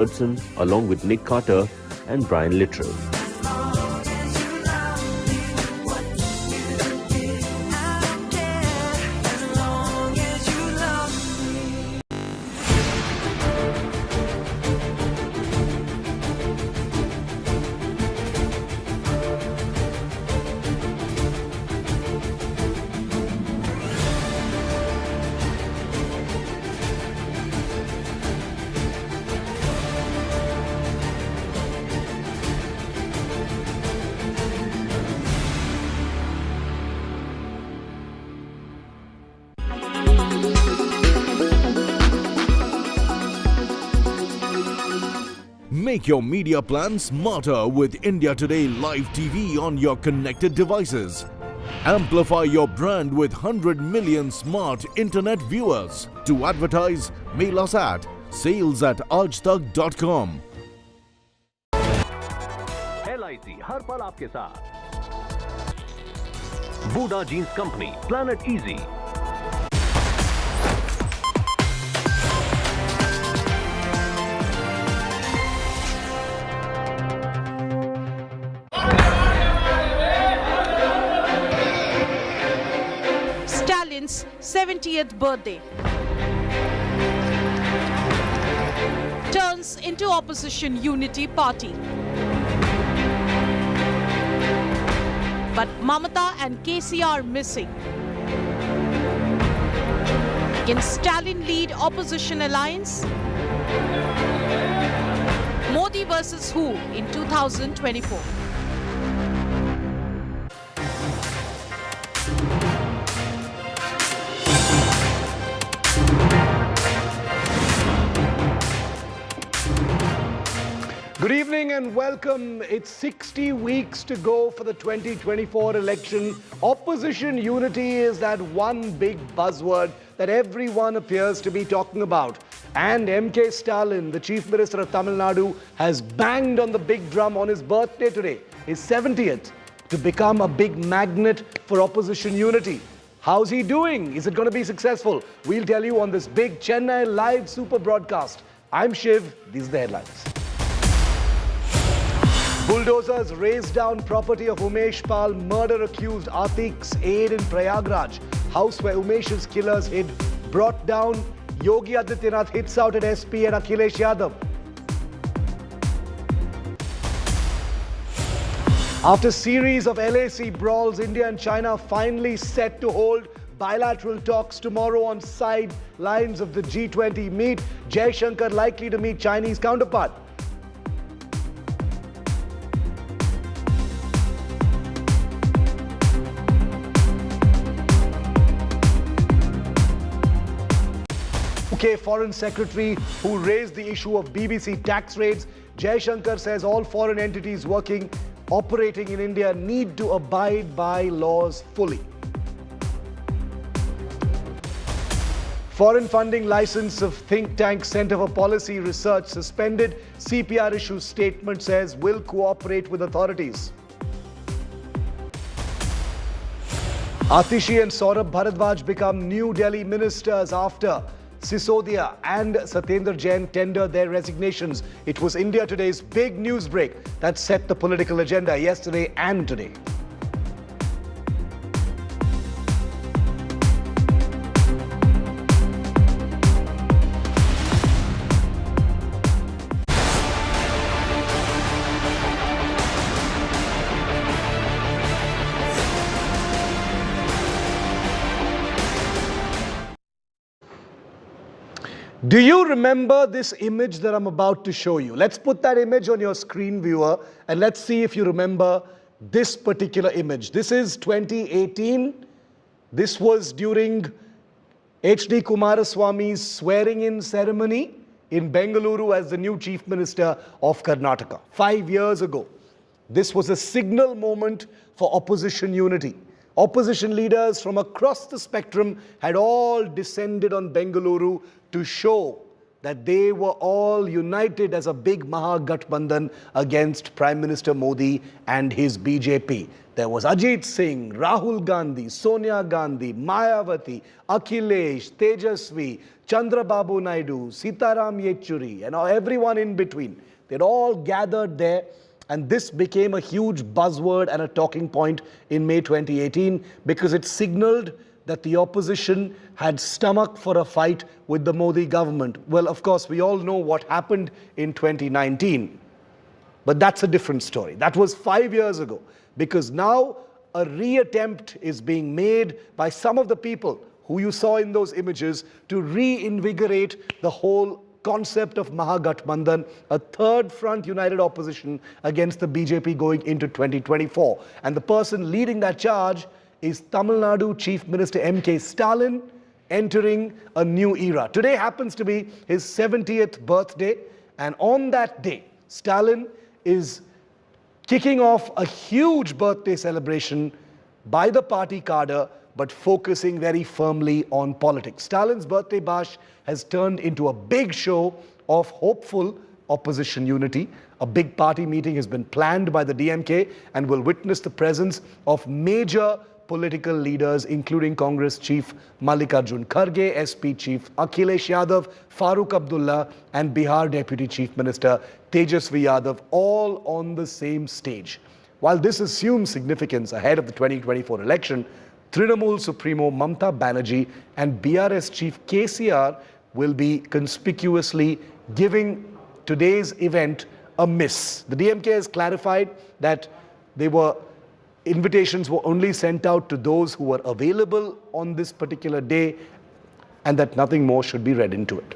Hudson, along with Nick Carter and Brian Littrell. Make your media plan smarter with India Today Live TV on your connected devices. Amplify your brand with 100 million smart internet viewers. To advertise, mail us at sales@aajtak.com. LIC हर पल आपके साथ. बूडा jeans company, planet easy. Stalin's 70th birthday turns into opposition unity party. But Mamata and KCR missing. Can Stalin lead opposition alliance? Modi versus who in 2024? Good evening and welcome. It's 60 weeks to go for the 2024 election. Opposition unity is that one big buzzword that everyone appears to be talking about. And MK Stalin, the Chief Minister of Tamil Nadu, has banged on the big drum on his birthday today, his 70th, to become a big magnet for opposition unity. How's he doing? Is it going to be successful? We'll tell you on this big Chennai live super broadcast. I'm Shiv. These are the headlines. Bulldozers raised down property of Umesh Pal, murder-accused Atik's aide in Prayagraj. House where Umesh's killers hid brought down. Yogi Adityanath hits out at SP and Akhilesh Yadav. After series of LAC brawls, India and China finally set to hold bilateral talks tomorrow on sidelines of the G20 meet. Jaishankar likely to meet Chinese counterpart. UK Foreign Secretary who raised the issue of BBC tax raids. Jaishankar says all foreign entities operating in India need to abide by laws fully. Foreign funding license of think tank Centre for Policy Research suspended. CPR issues statement says will cooperate with authorities. Atishi and Saurabh Bharadwaj become New Delhi ministers after Sisodia and Satyendra Jain tender their resignations. It was India Today's big news break that set the political agenda yesterday and today. Do you remember this image that I'm about to show you? Let's put that image on your screen, viewer, and let's see if you remember this particular image. This is 2018. This was during H.D. Kumaraswamy's swearing-in ceremony in Bengaluru as the new Chief Minister of Karnataka. 5 years ago. This was a signal moment for opposition unity. Opposition leaders from across the spectrum had all descended on Bengaluru to show that they were all united as a big Mahagathbandhan against Prime Minister Modi and his BJP. There was Ajit Singh, Rahul Gandhi, Sonia Gandhi, Mayawati, Akhilesh, Tejasvi, Chandrababu Naidu, Sitaram Yechuri, and everyone in between. They'd all gathered there, and this became a huge buzzword and a talking point in May 2018 because it signaled that the opposition had stomach for a fight with the Modi government. Well, of course, we all know what happened in 2019. But that's a different story. That was 5 years ago, because now a reattempt is being made by some of the people who you saw in those images to reinvigorate the whole concept of Mahagathbandhan, a third front united opposition against the BJP going into 2024. And the person leading that charge is Tamil Nadu Chief Minister M.K. Stalin, entering a new era. Today happens to be his 70th birthday, and on that day, Stalin is kicking off a huge birthday celebration by the party cadre, but focusing very firmly on politics. Stalin's birthday bash has turned into a big show of hopeful opposition unity. A big party meeting has been planned by the DMK and will witness the presence of major political leaders, including Congress Chief Mallikarjun Kharge, SP Chief Akhilesh Yadav, Farooq Abdullah, and Bihar Deputy Chief Minister Tejasvi Yadav, all on the same stage. While this assumes significance ahead of the 2024 election, Trinamool Supremo Mamta Banerjee and BRS Chief KCR will be conspicuously giving today's event a miss. The DMK has clarified that invitations were only sent out to those who were available on this particular day, and that nothing more should be read into it.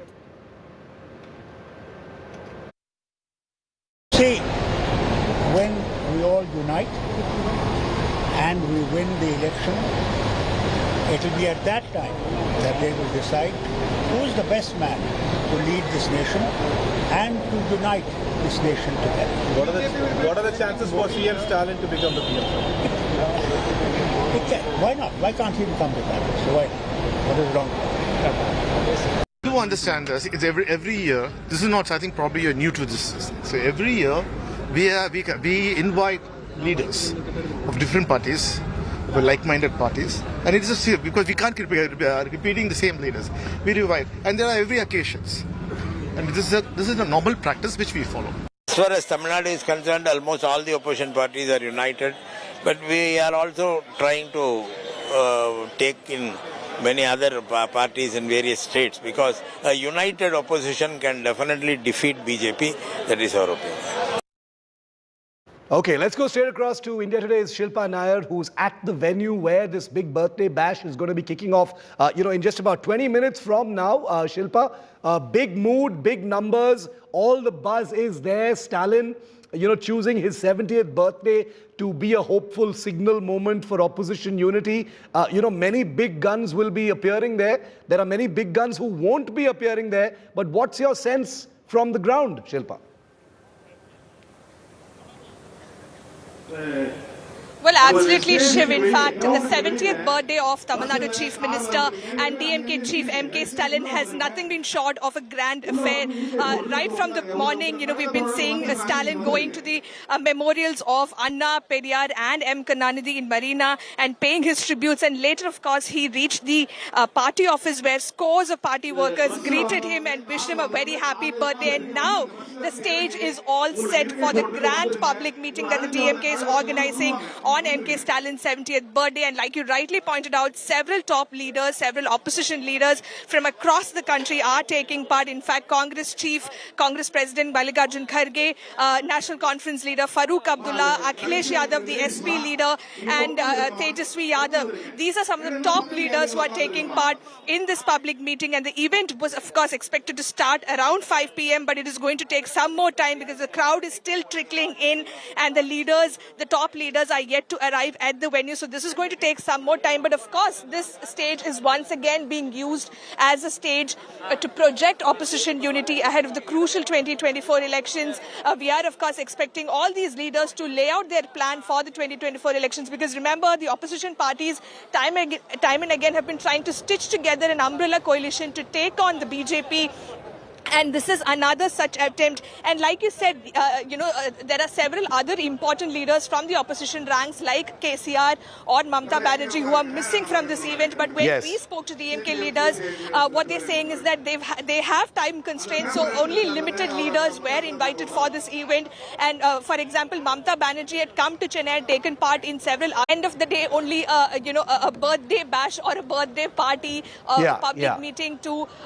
See, when we all unite and we win the election, it will be at that time that they will decide who is the best man to lead this nation and to unite this nation together. What are the chances for CM Stalin to become the PM? Why not? Why can't he become the PM? So why not? What is wrong? Do understand this? It's every year. This is not. I think probably you're new to this. So every year we invite leaders of different parties, like-minded parties, and it's just because we can't keep repeating the same leaders. We invite, and there are every occasions, and this is a normal practice which we follow. As far as Tamil Nadu is concerned, almost all the opposition parties are united, but we are also trying to take in many other parties in various states, because a united opposition can definitely defeat BJP. That is our opinion. Okay, let's go straight across to India Today's Shilpa Nair, who's at the venue where this big birthday bash is going to be kicking off, in just about 20 minutes from now. Shilpa, big mood, big numbers, all the buzz is there. Stalin, choosing his 70th birthday to be a hopeful signal moment for opposition unity. Many big guns will be appearing there. There are many big guns who won't be appearing there. But what's your sense from the ground, Shilpa? Well, absolutely, Shiv. In fact, the 70th birthday of Tamil Nadu Chief Minister and DMK Chief M.K. Stalin has nothing been short of a grand affair. Right from the morning, we've been seeing Stalin going to the memorials of Anna, Periyar and M. Karunanidhi in Marina and paying his tributes. And later, of course, he reached the party office where scores of party workers greeted him and wished him a very happy birthday. And now the stage is all set for the grand public meeting that the DMK is organizing on M.K. Stalin's 70th birthday. And like you rightly pointed out, several top leaders, several opposition leaders from across the country are taking part. In fact, Congress President Mallikarjun Kharge, National Conference leader Farooq Abdullah, Akhilesh Yadav, the SP leader, and Tejasvi Yadav. These are some of the top leaders who are taking part in this public meeting. And the event was, of course, expected to start around 5 p.m., but it is going to take some more time because the crowd is still trickling in and the top leaders are yet to arrive at the venue. So this is going to take some more time. But of course, this stage is once again being used as a stage to project opposition unity ahead of the crucial 2024 elections. We are, of course, expecting all these leaders to lay out their plan for the 2024 elections, because remember, the opposition parties time and again have been trying to stitch together an umbrella coalition to take on the BJP And this is another such attempt. And like you said, there are several other important leaders from the opposition ranks like KCR or Mamta Banerjee who are missing from this event. But when we spoke to DMK leaders, what they're saying is that they have time constraints, so only limited leaders were invited for this event. And for example, Mamta Banerjee had come to Chennai and taken part in several. End of the day, only a birthday bash or a birthday party, a public meeting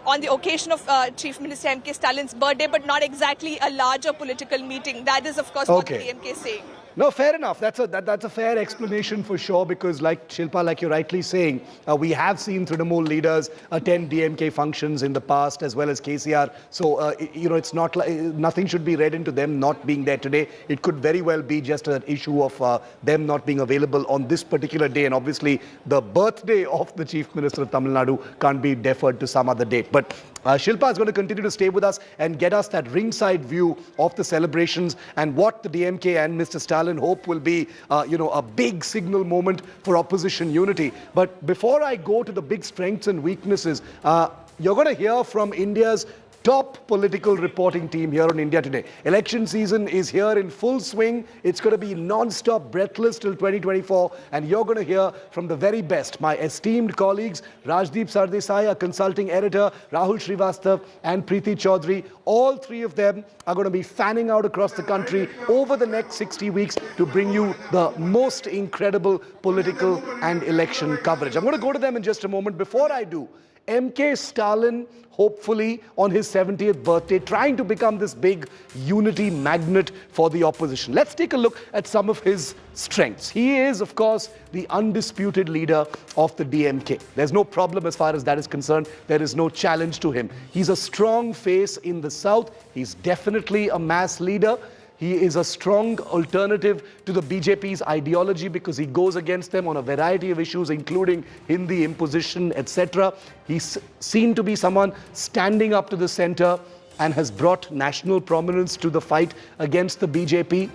on the occasion of Chief Minister M.K. Stalin's birthday, but not exactly a larger political meeting. That is, of course, what the DMK is saying. No, fair enough. That's a fair explanation for sure, because like Shilpa, like you're rightly saying, we have seen Trinamool leaders attend DMK functions in the past as well as KCR. So, it's not like nothing should be read into them not being there today. It could very well be just an issue of them not being available on this particular day. And obviously, the birthday of the Chief Minister of Tamil Nadu can't be deferred to some other date. But Shilpa is going to continue to stay with us and get us that ringside view of the celebrations and what the DMK and Mr. Stalin hope will be, a big signal moment for opposition unity. But before I go to the big strengths and weaknesses, you're going to hear from India's top political reporting team here on India Today. Election season is here in full swing. It's going to be non-stop, breathless till 2024. And you're going to hear from the very best, my esteemed colleagues, Rajdeep Sardesai, a consulting editor, Rahul Srivastav and Preeti Chaudhary. All three of them are going to be fanning out across the country over the next 60 weeks to bring you the most incredible political and election coverage. I'm going to go to them in just a moment. Before I do, M.K. Stalin, hopefully on his 70th birthday, trying to become this big unity magnet for the opposition. Let's take a look at some of his strengths. He is, of course, the undisputed leader of the DMK. There's no problem as far as that is concerned. There is no challenge to him. He's a strong face in the south. He's definitely a mass leader. He is a strong alternative to the BJP's ideology because he goes against them on a variety of issues, including Hindi imposition, etc. He's seen to be someone standing up to the center and has brought national prominence to the fight against the BJP.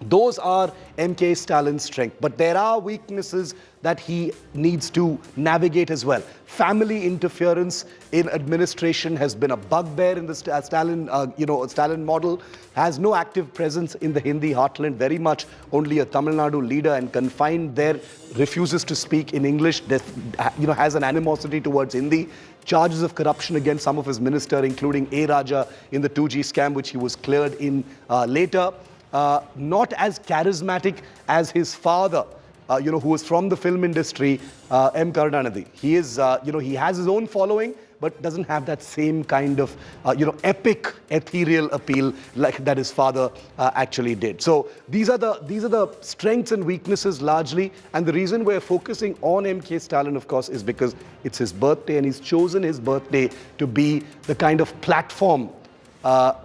Those are M.K. Stalin's strength. But there are weaknesses that he needs to navigate as well. Family interference in administration has been a bugbear in the Stalin model. Has no active presence in the Hindi heartland, very much only a Tamil Nadu leader and confined there, refuses to speak in English, has an animosity towards Hindi. Charges of corruption against some of his ministers, including A. Raja in the 2G scam, which he was cleared in later. Not as charismatic as his father, who was from the film industry, M. Karunanidhi. He is, he has his own following, but doesn't have that same kind of, epic, ethereal appeal like that his father actually did. So these are the strengths and weaknesses largely. And the reason we're focusing on M.K. Stalin, of course, is because it's his birthday and he's chosen his birthday to be the kind of platform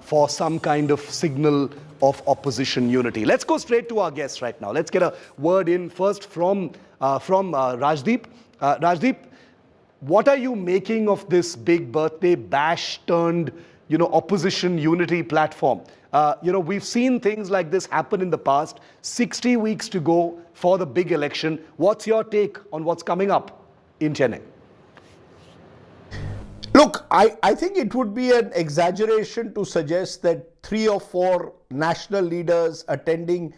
for some kind of signal of opposition unity. Let's go straight to our guests right now. Let's get a word in first from Rajdeep. Rajdeep, what are you making of this big birthday bash turned, opposition unity platform? We've seen things like this happen in the past. 60 weeks to go for the big election. What's your take on what's coming up in Chennai? Look, I think it would be an exaggeration to suggest that 3 or 4 national leaders attending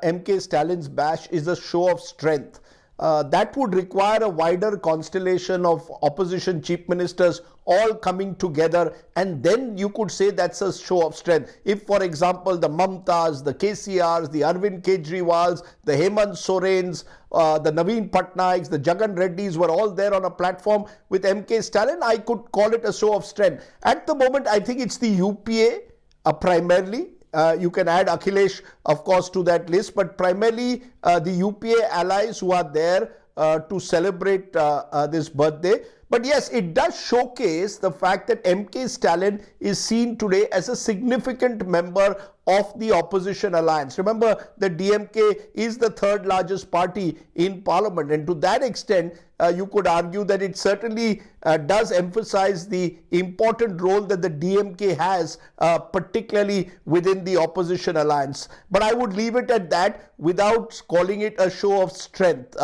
M.K. Stalin's bash is a show of strength. That would require a wider constellation of opposition chief ministers all coming together, and then you could say that's a show of strength. If, for example, the Mamtas, the KCRs, the Arvind Kejriwals, the Hemant Sorens, the Naveen Patnaiks, the Jagan Reddys were all there on a platform with M.K. Stalin, I could call it a show of strength. At the moment, I think it's the UPA primarily. You can add Akhilesh, of course, to that list, but primarily the UPA allies who are there to celebrate this birthday. But yes, it does showcase the fact that M.K. Stalin is seen today as a significant member of the opposition alliance. Remember, the DMK is the 3rd largest party in parliament, and to that extent, you could argue that it certainly does emphasize the important role that the DMK has, particularly within the opposition alliance. But I would leave it at that without calling it a show of strength.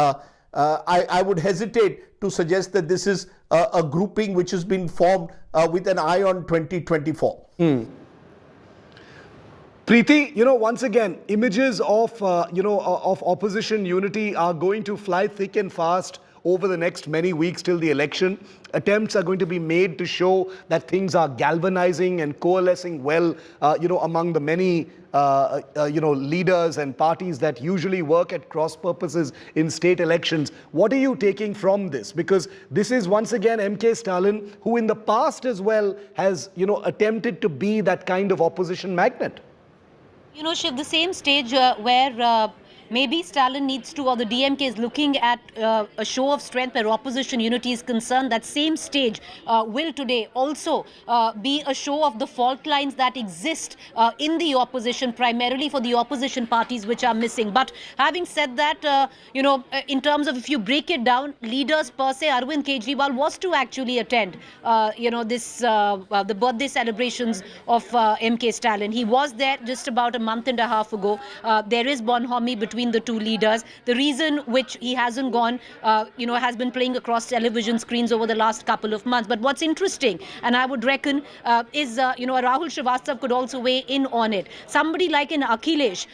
I would hesitate to suggest that this is a grouping which has been formed with an eye on 2024. Preeti, once again, images of, of opposition unity are going to fly thick and fast over the next many weeks till the election. Attempts are going to be made to show that things are galvanizing and coalescing well, among the many, leaders and parties that usually work at cross purposes in state elections. What are you taking from this? Because this is once again MK Stalin, who in the past as well has, attempted to be that kind of opposition magnet. Shiv, the same stage where maybe Stalin needs to, or the DMK is looking at a show of strength where opposition unity is concerned, that same stage will today also be a show of the fault lines that exist in the opposition, primarily for the opposition parties which are missing. But having said that, in terms of if you break it down, leaders per se, Arvind Kejriwal was to actually attend, the birthday celebrations of MK Stalin. He was there just about a month and a half ago. There is bonhomie between the two leaders. The reason which he hasn't gone, has been playing across television screens over the last couple of months. But what's interesting, and I would reckon, is, Rahul Srivastava could also weigh in on it. Somebody like an Akhilesh,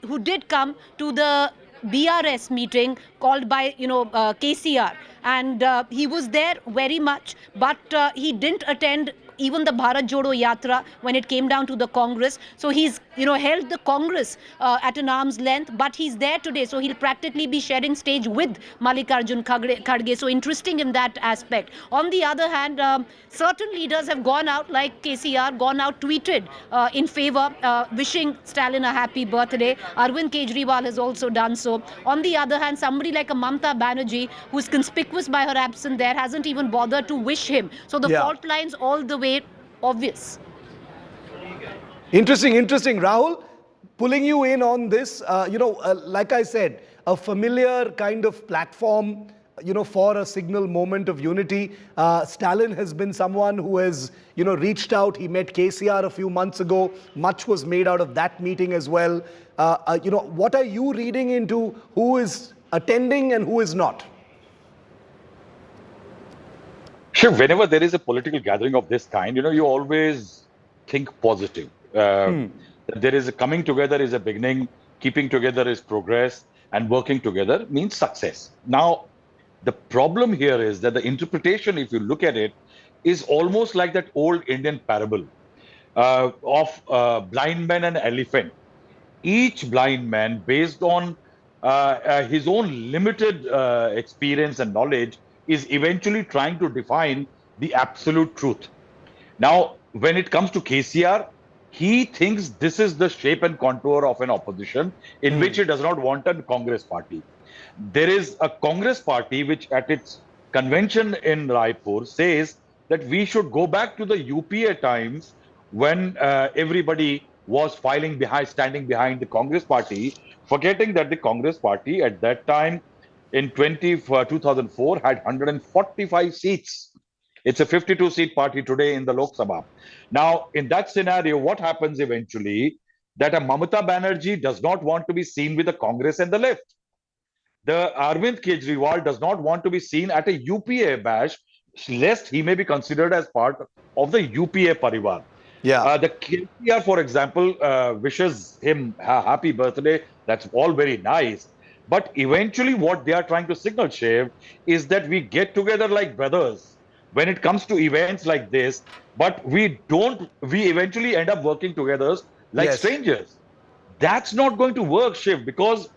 who did come to the BRS meeting called by, KCR. And he was there very much, but he didn't attend even the Bharat Jodo Yatra when it came down to the Congress. So he's, held the Congress at an arm's length, but he's there today. So he'll practically be sharing stage with Mallikarjun Kharge. So interesting in that aspect. On the other hand, certain leaders have gone out, like KCR, tweeted in favor, wishing Stalin a happy birthday. Arvind Kejriwal has also done so. On the other hand, somebody like a Mamta Banerjee, who's conspicuous by her absence there, hasn't even bothered to wish him. So the fault lines all the way obvious. Interesting. Rahul, pulling you in on this, like I said, a familiar kind of platform, for a signal moment of unity. Stalin has been someone who has, reached out. He met KCR a few months ago. Much was made out of that meeting as well. What are you reading into who is attending and who is not? Sure, whenever there is a political gathering of this kind, you always think positive. There is a coming together is a beginning, keeping together is progress, and working together means success. Now, the problem here is that the interpretation, if you look at it, is almost like that old Indian parable of blind man and elephant. Each blind man, based on his own limited experience and knowledge, is eventually trying to define the absolute truth. Now, when it comes to KCR, he thinks this is the shape and contour of an opposition in which he does not want a Congress party. There is a Congress party which at its convention in Raipur says that we should go back to the UPA times when everybody was standing behind the Congress party, forgetting that the Congress party at that time in 2004 had 145 seats. It's a 52-seat party today in the Lok Sabha. Now, in that scenario, what happens eventually? That a Mamata Banerjee does not want to be seen with the Congress and the left. The Arvind Kejriwal does not want to be seen at a UPA bash, lest he may be considered as part of the UPA Parivar. Yeah. The KCR, for example, wishes him a happy birthday. That's all very nice. But eventually what they are trying to signal, Shiv, is that we get together like brothers when it comes to events like this, but we eventually end up working together like strangers. That's not going to work, Shiv, because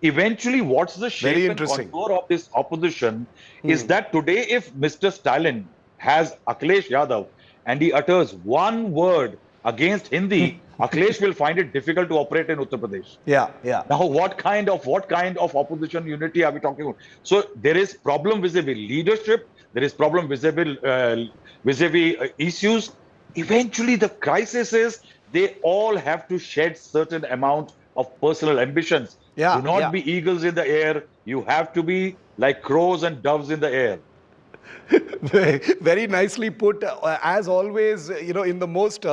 eventually what's the shape and contour of this opposition is that today if Mr. Stalin has Akhilesh Yadav and he utters one word against Hindi, Akhilesh will find it difficult to operate in Uttar Pradesh. Yeah. Now, what kind of opposition unity are we talking about? So there is problem vis-a-vis leadership. There is problem vis-a-vis issues. Eventually, the crisis is they all have to shed certain amount of personal ambitions. Do not be eagles in the air. You have to be like crows and doves in the air. Very nicely put. As always, in the most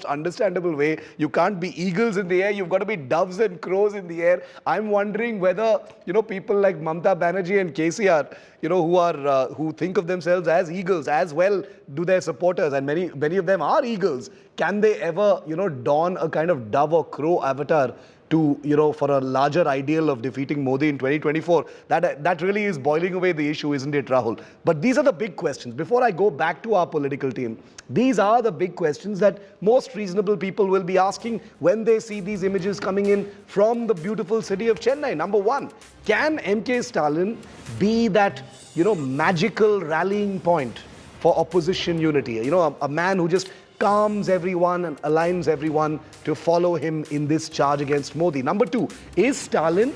understandable way. You can't be eagles in the air. You've got to be doves and crows in the air. I'm wondering whether people like Mamta Banerjee and KCR, who think of themselves as eagles, as well do their supporters, and many of them are eagles. Can they ever, don a kind of dove or crow avatar to, for a larger ideal of defeating Modi in 2024? That really is boiling away the issue, isn't it, Rahul? But these are the big questions. Before I go back to our political team, these are the big questions that most reasonable people will be asking when they see these images coming in from the beautiful city of Chennai. Number one, can MK Stalin be that, magical rallying point for opposition unity? A man who just calms everyone and aligns everyone to follow him in this charge against Modi. Number two, is Stalin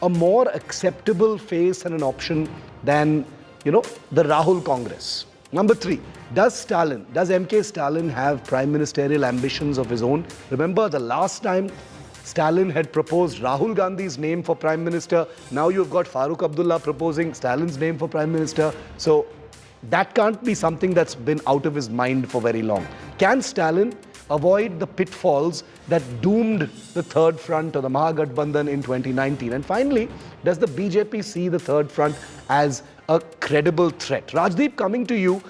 a more acceptable face and an option than, the Rahul Congress? Number three, does MK Stalin have prime ministerial ambitions of his own? Remember the last time Stalin had proposed Rahul Gandhi's name for prime minister. Now you've got Farooq Abdullah proposing Stalin's name for prime minister. So that can't be something that's been out of his mind for very long. Can Stalin avoid the pitfalls that doomed the Third Front or the Mahagathbandhan in 2019? And finally, does the BJP see the Third Front as a credible threat? Rajdeep, coming to you,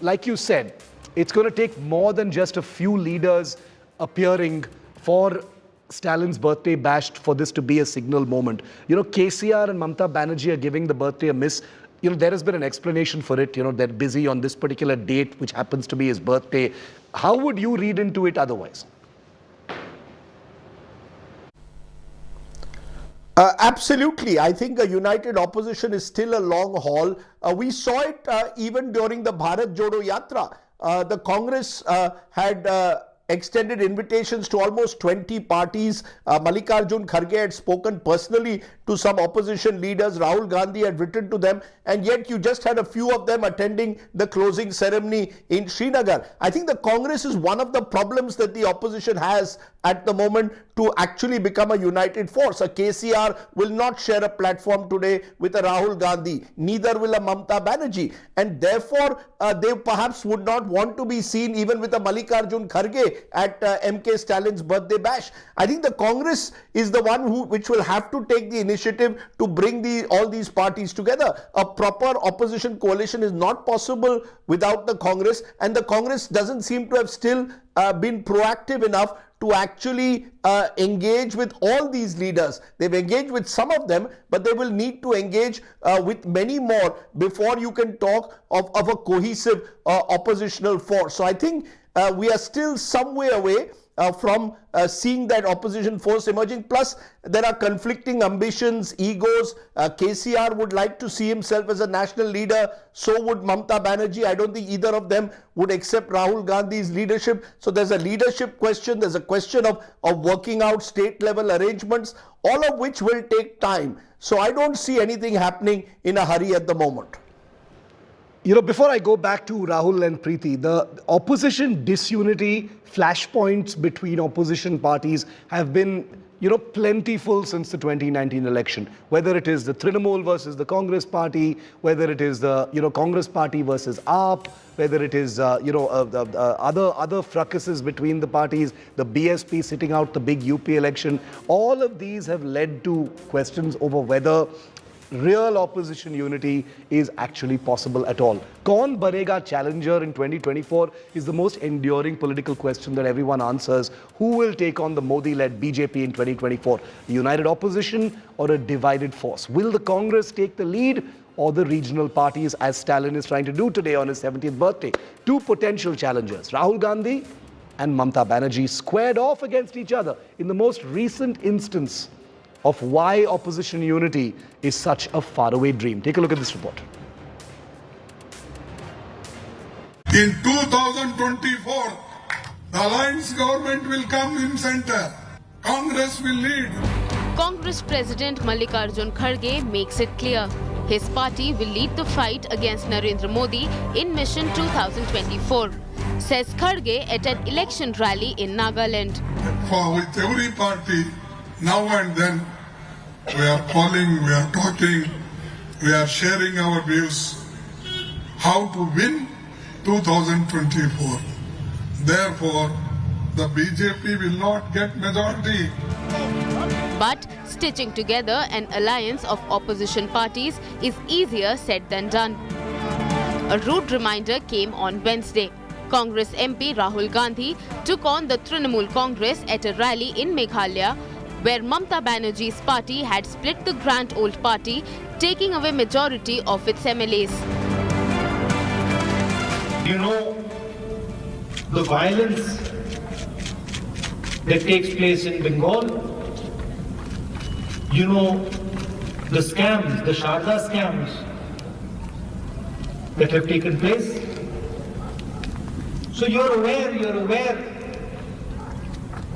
like you said, it's going to take more than just a few leaders appearing for Stalin's birthday bash for this to be a signal moment. KCR and Mamata Banerjee are giving the birthday a miss. There has been an explanation for it. They're busy on this particular date, which happens to be his birthday. How would you read into it otherwise? Absolutely. I think a united opposition is still a long haul. We saw it even during the Bharat Jodo Yatra. The Congress had extended invitations to almost 20 parties. Mallikarjun Kharge had spoken personally to some opposition leaders. Rahul Gandhi had written to them, and yet you just had a few of them attending the closing ceremony in Srinagar. I think the Congress is one of the problems that the opposition has at the moment to actually become a united force. A KCR will not share a platform today with a Rahul Gandhi, neither will a Mamata Banerjee, and therefore they perhaps would not want to be seen even with a Mallikarjun Kharge at MK Stalin's birthday bash. I think the Congress is the one which will have to take the initiative to bring all these parties together. A proper opposition coalition is not possible without the Congress, and the Congress doesn't seem to have still been proactive enough to actually engage with all these leaders. They've engaged with some of them, but they will need to engage with many more before you can talk of a cohesive oppositional force. So I think we are still some way away from seeing that opposition force emerging. Plus, there are conflicting ambitions, egos. KCR would like to see himself as a national leader. So would Mamata Banerjee. I don't think either of them would accept Rahul Gandhi's leadership. So there's a leadership question. There's a question of working out state level arrangements, all of which will take time. So I don't see anything happening in a hurry at the moment. Before I go back to Rahul and Preeti, the opposition disunity, flashpoints between opposition parties have been, plentiful since the 2019 election. Whether it is the Trinamool versus the Congress party, whether it is the, Congress party versus AAP, whether it is, other fracases between the parties, the BSP sitting out the big UP election, all of these have led to questions over whether real opposition unity is actually possible at all. Kaun banega challenger in 2024 is the most enduring political question that everyone answers. Who will take on the Modi-led BJP in 2024? A united opposition or a divided force? Will the Congress take the lead or the regional parties, as Stalin is trying to do today on his 70th birthday? Two potential challengers, Rahul Gandhi and Mamata Banerjee, squared off against each other in the most recent instance of why opposition unity is such a faraway dream. Take a look at this report. In 2024, the alliance government will come in center. Congress will lead. Congress President Mallikarjun Kharge makes it clear. His party will lead the fight against Narendra Modi in Mission 2024, says Kharge at an election rally in Nagaland. With every party, now and then, we are calling, we are talking, we are sharing our views how to win 2024. Therefore, the BJP will not get majority. But stitching together an alliance of opposition parties is easier said than done. A rude reminder came on Wednesday. Congress MP Rahul Gandhi took on the Trinamool Congress at a rally in Meghalaya, where Mamata Banerjee's party had split the Grand Old Party, taking away majority of its MLAs. You know, the violence that takes place in Bengal, you know, the scams, the Sharda scams that have taken place. So you're aware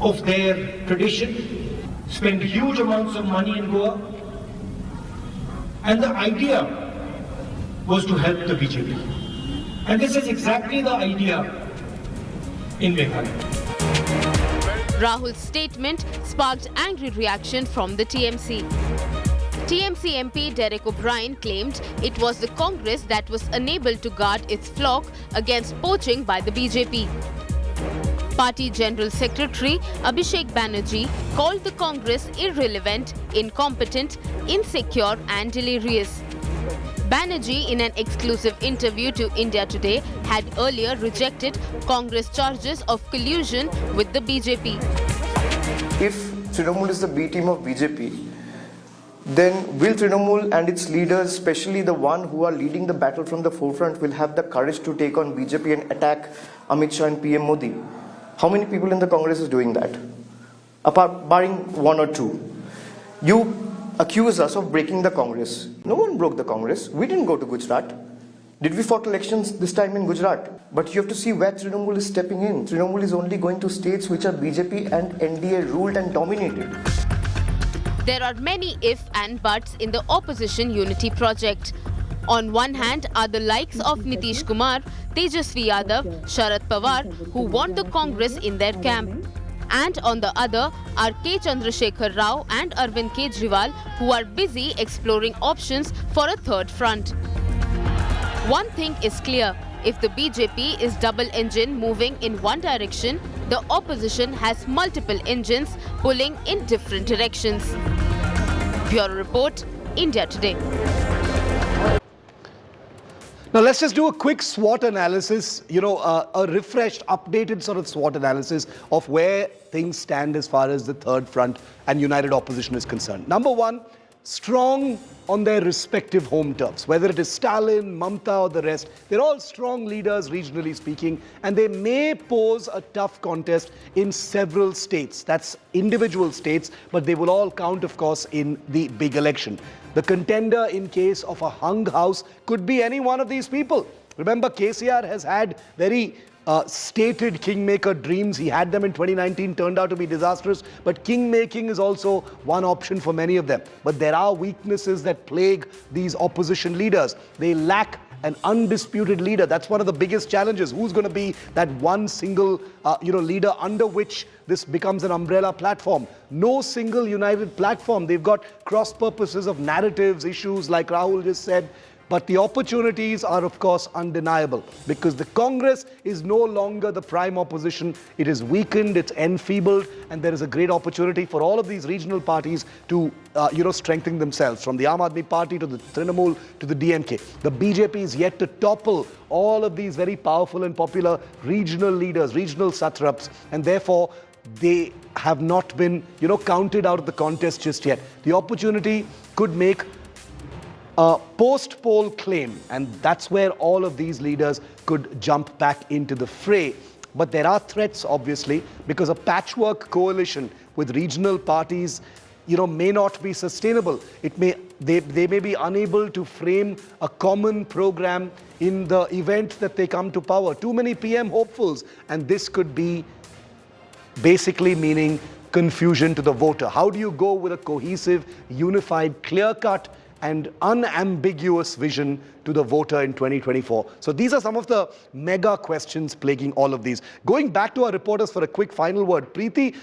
of their tradition, spend huge amounts of money in Goa, and the idea was to help the BJP. And this is exactly the idea in Meghalaya. Rahul's statement sparked angry reaction from the TMC. TMC MP Derek O'Brien claimed it was the Congress that was unable to guard its flock against poaching by the BJP. Party General Secretary Abhishek Banerjee called the Congress irrelevant, incompetent, insecure and delirious. Banerjee, in an exclusive interview to India Today, had earlier rejected Congress charges of collusion with the BJP. If Trinamool is the B team of BJP, then will Trinamool and its leaders, especially the one who are leading the battle from the forefront, will have the courage to take on BJP and attack Amit Shah and PM Modi? How many people in the Congress is doing that? Apart, barring one or two. You accuse us of breaking the Congress. No one broke the Congress. We didn't go to Gujarat. Did we fought elections this time in Gujarat? But you have to see where Trinamool is stepping in. Trinamool is only going to states which are BJP and NDA ruled and dominated. There are many if and buts in the opposition unity project. On one hand are the likes of Nitish Kumar, Tejasvi Yadav, Sharad Pawar, who want the Congress in their camp. And on the other are K. Chandrasekhar Rao and Arvind Kejriwal, who are busy exploring options for a third front. One thing is clear, if the BJP is double engine moving in one direction, the opposition has multiple engines pulling in different directions. Bureau Report, India Today. Now let's just do a quick SWOT analysis, a refreshed, updated sort of SWOT analysis of where things stand as far as the third front and united opposition is concerned. Number one, strong on their respective home turfs, whether it is Stalin, Mamata or the rest, they're all strong leaders regionally speaking, and they may pose a tough contest in several states. That's individual states, but they will all count, of course, in the big election. The contender in case of a hung house could be any one of these people. Remember, KCR has had very stated kingmaker dreams. He had them in 2019, turned out to be disastrous. But kingmaking is also one option for many of them. But there are weaknesses that plague these opposition leaders. They lack an undisputed leader. That's one of the biggest challenges. Who's going to be that one single leader under which this becomes an umbrella platform? No single united platform. They've got cross purposes of narratives, issues like Rahul just said. But the opportunities are, of course, undeniable because the Congress is no longer the prime opposition. It is weakened, it's enfeebled, and there is a great opportunity for all of these regional parties to, strengthen themselves, from the Aam Aadmi Party to the Trinamool to the DMK. The BJP is yet to topple all of these very powerful and popular regional leaders, regional satraps, and therefore they have not been, counted out of the contest just yet. The opportunity could make a post-poll claim, and that's where all of these leaders could jump back into the fray. But there are threats, obviously, because a patchwork coalition with regional parties, may not be sustainable. They may be unable to frame a common program in the event that they come to power. Too many PM hopefuls, and this could be basically meaning confusion to the voter. How do you go with a cohesive, unified, clear-cut and unambiguous vision to the voter in 2024? So these are some of the mega questions plaguing all of these. Going back to our reporters for a quick final word. Preeti,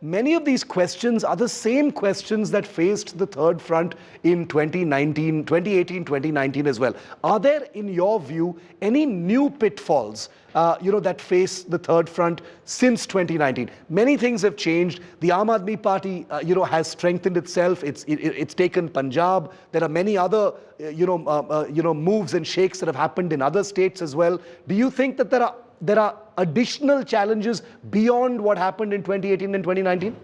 many of these questions are the same questions that faced the third front in 2018, 2019 as well. Are there, in your view, any new pitfalls that face the third front since 2019. Many things have changed. The Aam Aadmi Party, has strengthened itself. It's taken Punjab. There are many other, moves and shakes that have happened in other states as well. Do you think that there are additional challenges beyond what happened in 2018 and 2019?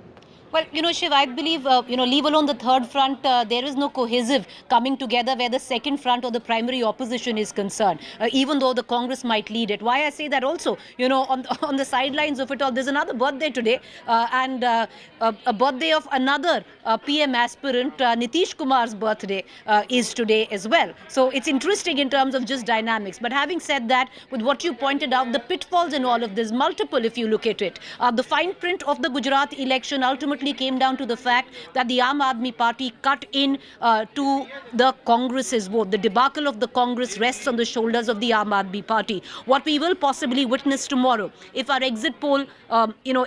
Well, Shiv, I believe, leave alone the third front, there is no cohesive coming together where the second front or the primary opposition is concerned, even though the Congress might lead it. Why I say that also, on the sidelines of it all, there's another birthday today and a birthday of another PM aspirant, Nitish Kumar's birthday is today as well. So it's interesting in terms of just dynamics. But having said that, with what you pointed out, the pitfalls in all of this, multiple if you look at it. The fine print of the Gujarat election ultimately came down to the fact that the Aam Aadmi Party cut in to the Congress's vote. The debacle of the Congress rests on the shoulders of the Aam Aadmi Party. What we will possibly witness tomorrow, if our exit poll,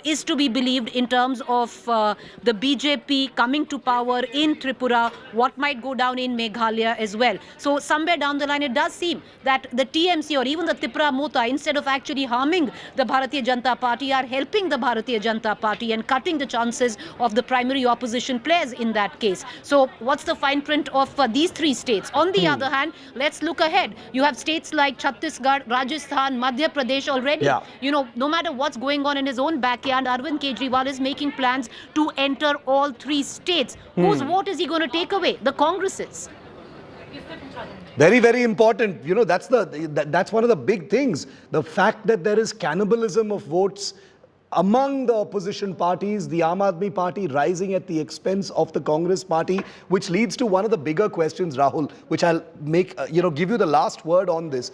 is to be believed in terms of the BJP coming to power in Tripura, what might go down in Meghalaya as well. So somewhere down the line, it does seem that the TMC or even the Tipra Mota, instead of actually harming the Bharatiya Janata Party, are helping the Bharatiya Janata Party and cutting the chances of the primary opposition players in that case. So what's the fine print of these three states? On the other hand, let's look ahead. You have states like Chhattisgarh, Rajasthan, Madhya Pradesh already. Yeah. No matter what's going on in his own backyard, Arvind Kejriwal is making plans to enter all three states. Whose vote is he going to take away? The Congress's. Very, very important. That's one of the big things. The fact that there is cannibalism of votes among the opposition parties, the Aam Aadmi Party rising at the expense of the Congress Party, which leads to one of the bigger questions, Rahul, which I'll make, give you the last word on this.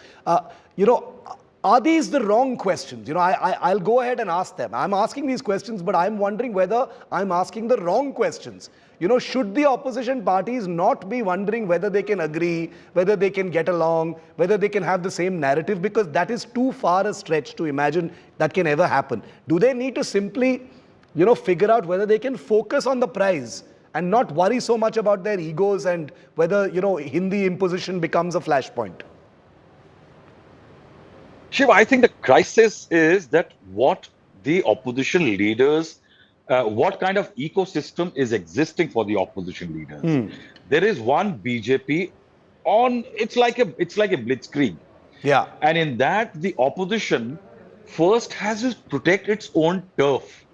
Are these the wrong questions? I'll go ahead and ask them. I'm asking these questions, but I'm wondering whether I'm asking the wrong questions. Should the opposition parties not be wondering whether they can agree, whether they can get along, whether they can have the same narrative? Because that is too far a stretch to imagine that can ever happen. Do they need to simply, figure out whether they can focus on the prize and not worry so much about their egos and whether, Hindi imposition becomes a flashpoint? Shiv, I think the crisis is that what the opposition leaders, what kind of ecosystem is existing for the opposition leaders. There is one BJP it's like a blitzkrieg. Yeah. And in that, the opposition first has to protect its own turf.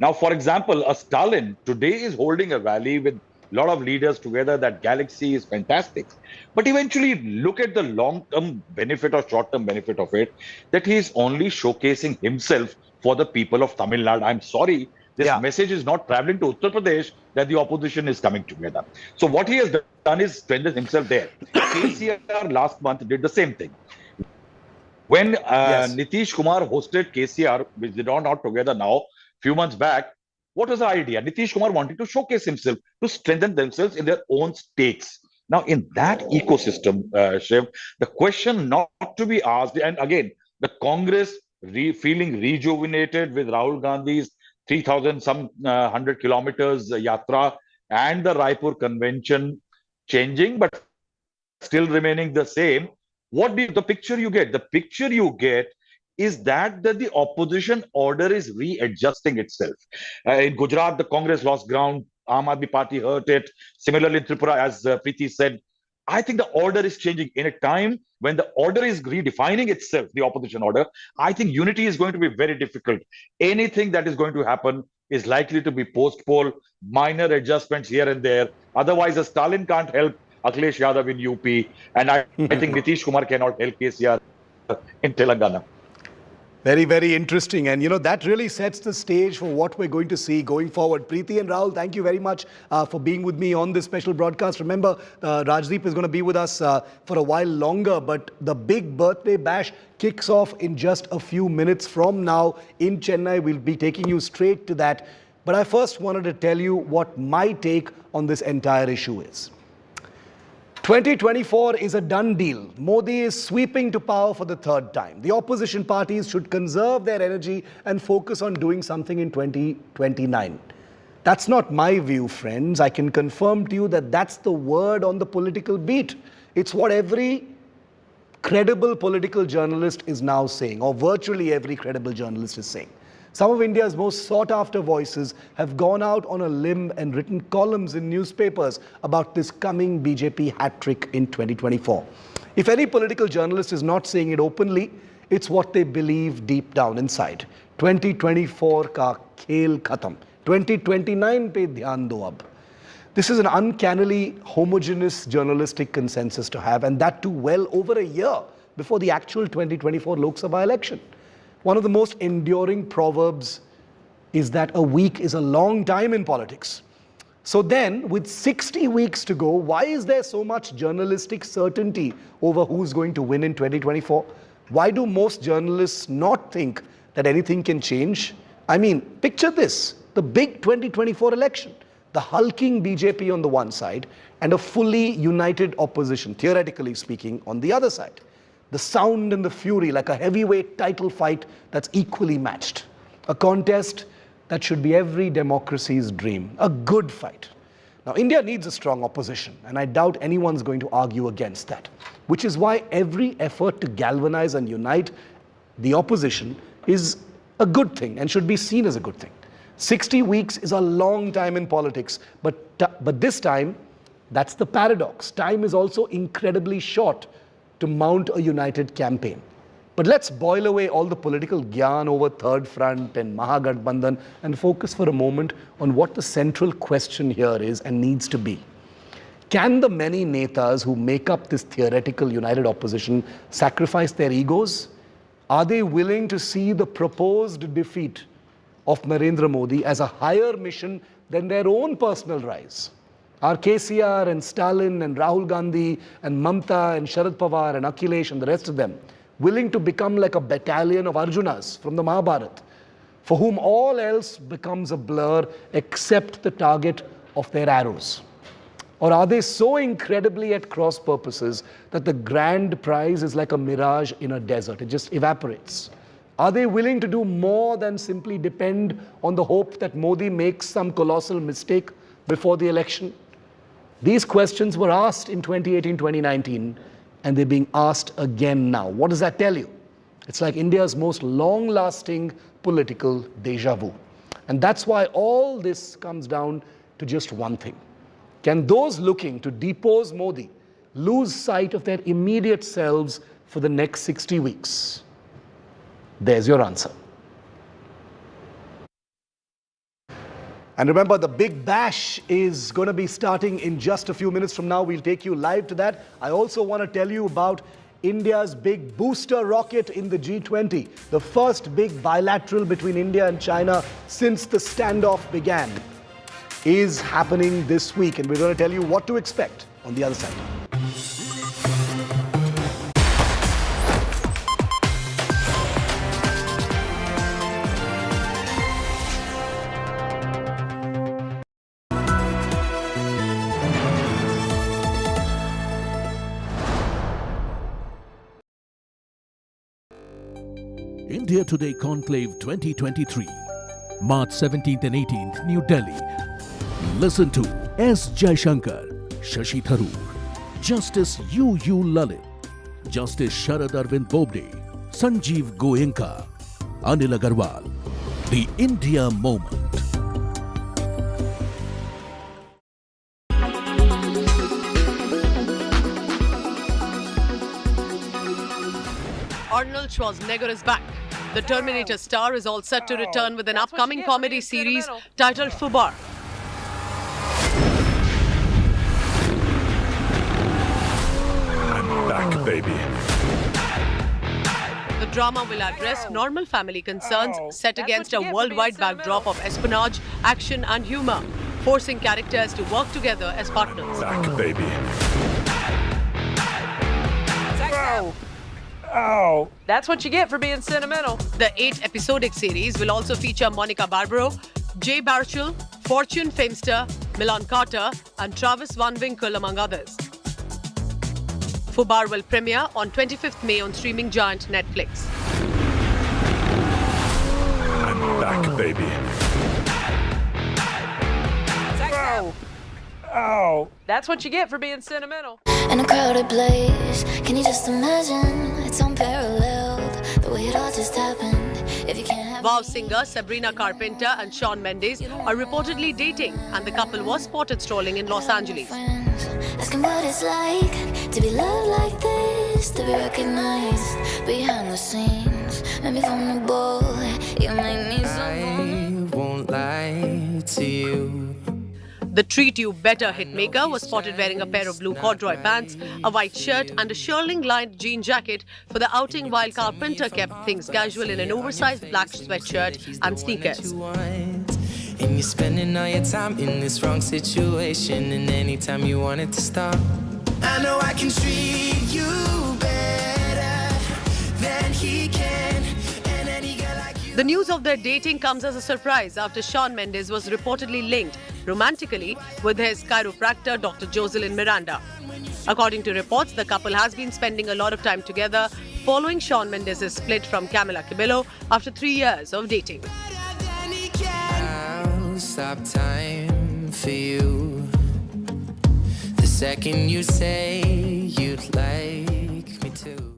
Now, for example, a Stalin today is holding a rally with a lot of leaders together. That galaxy is fantastic. But eventually look at the long-term benefit or short-term benefit of it, that he is only showcasing himself for the people of Tamil Nadu. I'm sorry, this message is not traveling to Uttar Pradesh that the opposition is coming together. So what he has done is strengthen himself there. KCR last month did the same thing. When Nitish Kumar hosted KCR, which they are not together now, few months back, what was the idea? Nitish Kumar wanted to showcase himself, to strengthen themselves in their own states. Now, in that ecosystem, Shiv, the question not to be asked, and again, the Congress feeling rejuvenated with Rahul Gandhi's 3,000 some 100 kilometers yatra and the Raipur convention changing, but still remaining the same. The picture you get? The picture you get is that the opposition order is readjusting itself. In Gujarat, the Congress lost ground. Aam Aadmi Party hurt it. Similarly, in Tripura, as Preeti said, I think the order is changing. In a time when the order is redefining itself, the opposition order, I think unity is going to be very difficult. Anything that is going to happen is likely to be post-poll, minor adjustments here and there. Otherwise, Stalin can't help Akhilesh Yadav in UP. And I think Nitish Kumar cannot help KCR in Telangana. Very, very interesting. And, that really sets the stage for what we're going to see going forward. Preeti and Rahul, thank you very much for being with me on this special broadcast. Remember, Rajdeep is going to be with us for a while longer, but the big birthday bash kicks off in just a few minutes from now in Chennai. We'll be taking you straight to that. But I first wanted to tell you what my take on this entire issue is. 2024 is a done deal. Modi is sweeping to power for the third time. The opposition parties should conserve their energy and focus on doing something in 2029. That's not my view, friends. I can confirm to you that that's the word on the political beat. It's what every credible political journalist is now saying, or virtually every credible journalist is saying. Some of India's most sought-after voices have gone out on a limb and written columns in newspapers about this coming BJP hat-trick in 2024. If any political journalist is not saying it openly, it's what they believe deep down inside. 2024 ka khel khatam. 2029 pe dhyan do ab. This is an uncannily homogeneous journalistic consensus to have, and that too well over a year before the actual 2024 Lok Sabha election. One of the most enduring proverbs is that a week is a long time in politics. So then, with 60 weeks to go, why is there so much journalistic certainty over who's going to win in 2024? Why do most journalists not think that anything can change? I mean, picture this, the big 2024 election. The hulking BJP on the one side and a fully united opposition, theoretically speaking, on the other side. The sound and the fury like a heavyweight title fight that's equally matched. A contest that should be every democracy's dream. A good fight. Now, India needs a strong opposition, and I doubt anyone's going to argue against that. Which is why every effort to galvanize and unite the opposition is a good thing and should be seen as a good thing. 60 weeks is a long time in politics, but this time, that's the paradox. Time is also incredibly short to mount a united campaign. But let's boil away all the political gyan over Third Front and Mahagathbandhan and focus for a moment on what the central question here is and needs to be. Can the many netas who make up this theoretical united opposition sacrifice their egos? Are they willing to see the proposed defeat of Narendra Modi as a higher mission than their own personal rise? Are KCR and Stalin and Rahul Gandhi and Mamta and Sharad Pawar and Akhilesh and the rest of them willing to become like a battalion of Arjunas from the Mahabharata, for whom all else becomes a blur except the target of their arrows? Or are they so incredibly at cross purposes that the grand prize is like a mirage in a desert? It just evaporates. Are they willing to do more than simply depend on the hope that Modi makes some colossal mistake before the election? These questions were asked in 2018-2019, and they're being asked again now. What does that tell you? It's like India's most long-lasting political déjà vu. And that's why all this comes down to just one thing. Can those looking to depose Modi lose sight of their immediate selves for the next 60 weeks? There's your answer. And remember, the big bash is going to be starting in just a few minutes from now. We'll take you live to that. I also want to tell you about India's big booster rocket in the G20, the first big bilateral between India and China since the standoff began, is happening this week. And we're going to tell you what to expect on the other side. India Today Conclave 2023, March 17th and 18th, New Delhi. Listen to S. Jaishankar, Shashi Tharoor, Justice U. Lalit, Justice Sharad Arvind Bobde, Sanjeev Goenka, Anil Agarwal. The India Moment. Arnold Schwarzenegger is back. The Terminator star is all set to return with an upcoming comedy series titled Fubar. I'm back, baby. The drama will address normal family concerns set against a worldwide backdrop of espionage, action and humor, forcing characters to work together as partners. Back, baby. Ow. Ow. That's what you get for being sentimental. The 8-episodic series will also feature Monica Barbaro, Jay Baruchel, Fortune famester Milan Carter and Travis Van Winkle, among others. Fubar will premiere on 25th May on streaming giant Netflix. I'm back, baby. Ow. Ow. Ow! That's what you get for being sentimental. In a crowded place, can you just imagine? It's unparalleled, the way it all just happened. If you can't have Wow singer Sabrina Carpenter and Shawn Mendes are reportedly dating, and the couple was spotted strolling in Los Angeles. asking what it's like to be loved like this, to be recognized behind the scenes. Maybe vulnerable, you make me so vulnerable. I won't lie to you. The Treat You Better hitmaker was spotted wearing a pair of blue corduroy pants, a white shirt and a shearling-lined jean jacket for the outing, while Carpenter kept things casual in an oversized black sweatshirt and sneakers. And you're spending all your time in this wrong situation, and anytime you want it to stop, I know I can treat you better than he can. And any girl like you. The news of their dating comes as a surprise after Shawn Mendes was reportedly linked romantically with his chiropractor Dr. Jocelyn Miranda. According to reports, the couple has been spending a lot of time together following Shawn Mendes' split from Camila Cabello after 3 years of dating. I'll stop time for you the second you say you'd like me to.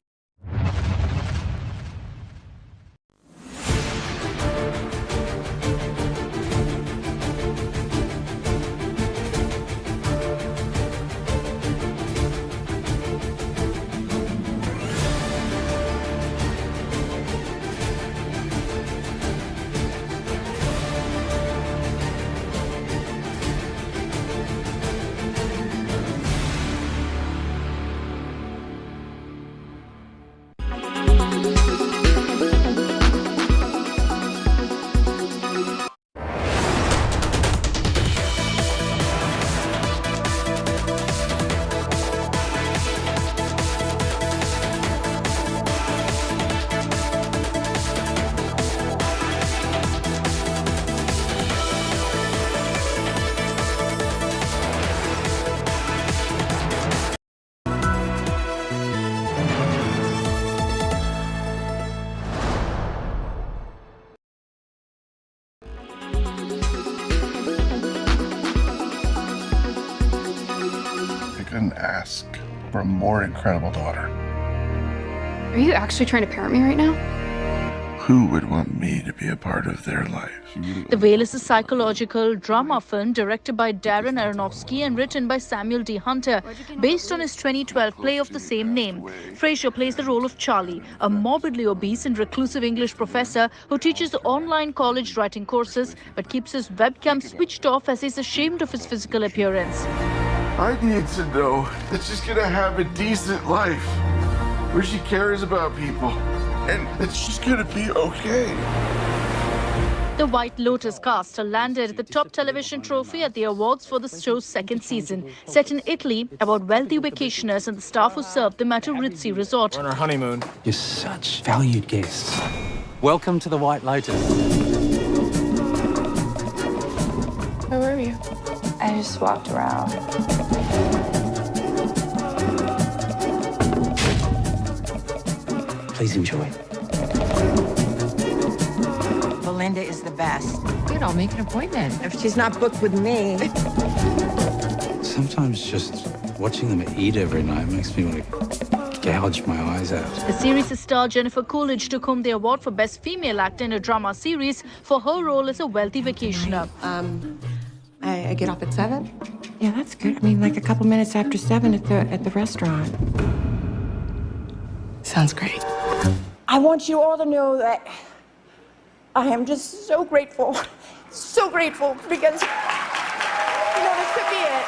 Couldn't ask for a more incredible daughter. Are you actually trying to parent me right now? Who would want me to be a part of their life? The Veil is a psychological drama film directed by Darren Aronofsky and written by Samuel D. Hunter, based on his 2012 play of the same name. Fraser plays the role of Charlie, a morbidly obese and reclusive English professor who teaches online college writing courses but keeps his webcam switched off as he's ashamed of his physical appearance. I need to know that she's gonna have a decent life where she cares about people and that she's gonna be okay. The White Lotus cast landed the top television trophy at the awards for the show's second season. Set in Italy, about wealthy vacationers and the staff who served them at a ritzy resort. We're on our honeymoon. You're such valued guests. Welcome to the White Lotus. Where were you? I just walked around. Please enjoy. Belinda is the best. Good, I'll make an appointment. If she's not booked with me. Sometimes just watching them eat every night makes me want to gouge my eyes out. The series' star Jennifer Coolidge took home the award for Best Female Actor in a Drama Series for her role as a wealthy vacationer. I get off at 7? Yeah, that's good. I mean, like a couple minutes after 7 at the restaurant. Sounds great. I want you all to know that I am just so grateful because, this could be it.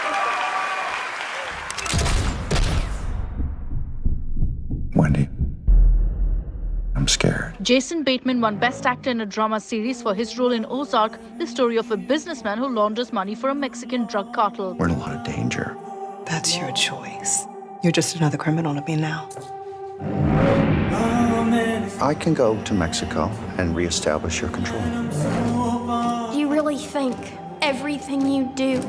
Wendy, I'm scared. Jason Bateman won Best Actor in a Drama Series for his role in Ozark, the story of a businessman who launders money for a Mexican drug cartel. We're in a lot of danger. That's your choice. You're just another criminal to me now. I can go to Mexico and reestablish your control. You really think everything you do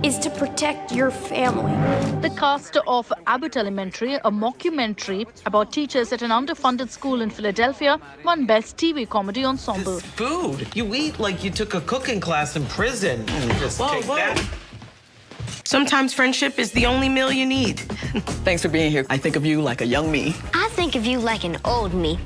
is to protect your family? The cast of Abbott Elementary, a mockumentary about teachers at an underfunded school in Philadelphia, won Best TV Comedy Ensemble. Food. You eat like you took a cooking class in prison. Just take that. Sometimes friendship is the only meal you need. Thanks for being here. I think of you like a young me. I think of you like an old me.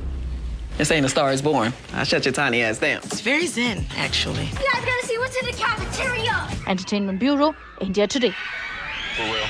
This ain't A Star Is Born. I'll shut your tiny ass down. It's very zen, actually. You guys gotta see what's in the cafeteria. Entertainment Bureau, India Today. For real.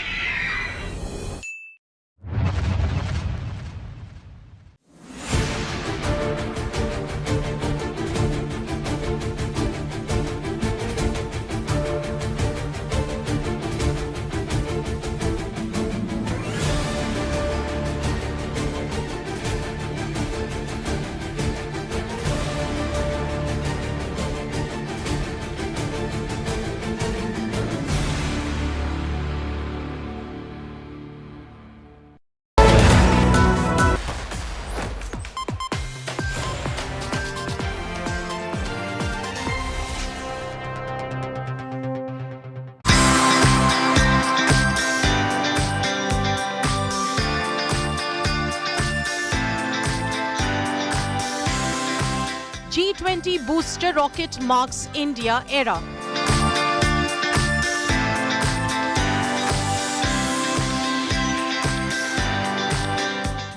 G20 booster rocket marks India era.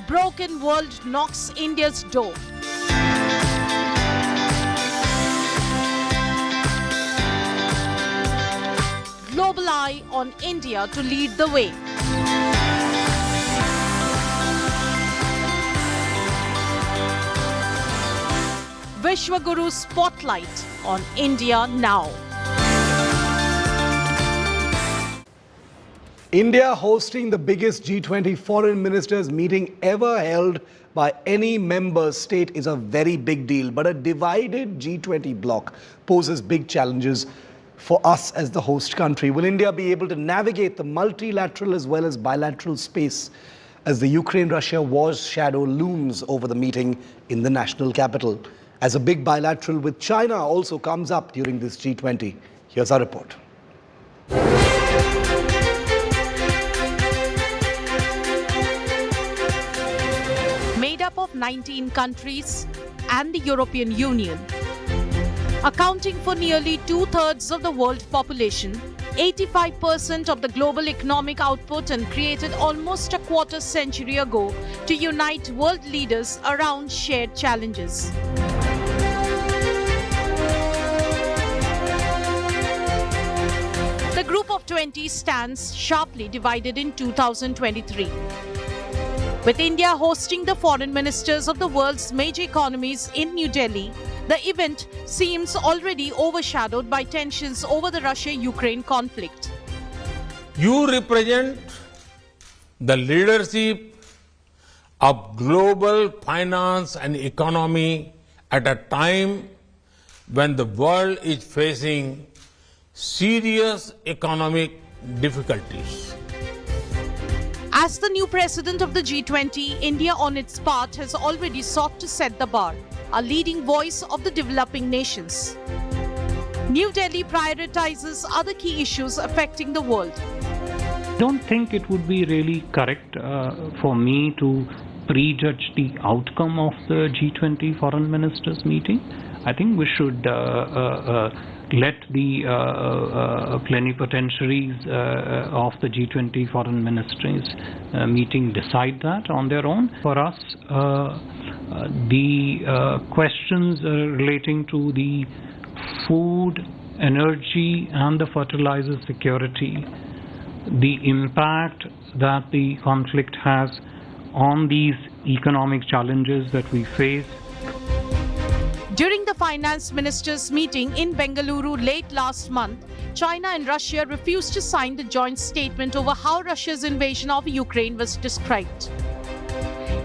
Broken world knocks India's door. Global eye on India to lead the way. Vishwaguru spotlight on India now. India hosting the biggest G20 foreign ministers meeting ever held by any member state is a very big deal. But a divided G20 bloc poses big challenges for us as the host country. Will India be able to navigate the multilateral as well as bilateral space as the Ukraine-Russia war's shadow looms over the meeting in the national capital? As a big bilateral with China also comes up during this G20. Here's our report. Made up of 19 countries and the European Union, accounting for nearly 2/3 of the world population, 85% of the global economic output, and created almost a quarter century ago to unite world leaders around shared challenges. The Group of 20 stands sharply divided in 2023. With India hosting the foreign ministers of the world's major economies in New Delhi, the event seems already overshadowed by tensions over the Russia-Ukraine conflict. You represent the leadership of global finance and economy at a time when the world is facing serious economic difficulties. As the new president of the G20, India on its part has already sought to set the bar, a leading voice of the developing nations. New Delhi prioritizes other key issues affecting the world. I don't think it would be really correct for me to prejudge the outcome of the G20 foreign ministers meeting. I think we should let the plenipotentiaries of the G20 foreign ministers meeting decide that on their own. For us, the questions relating to the food, energy and the fertilizer security, the impact that the conflict has on these economic challenges that we face. During the finance ministers' meeting in Bengaluru late last month, China and Russia refused to sign the joint statement over how Russia's invasion of Ukraine was described.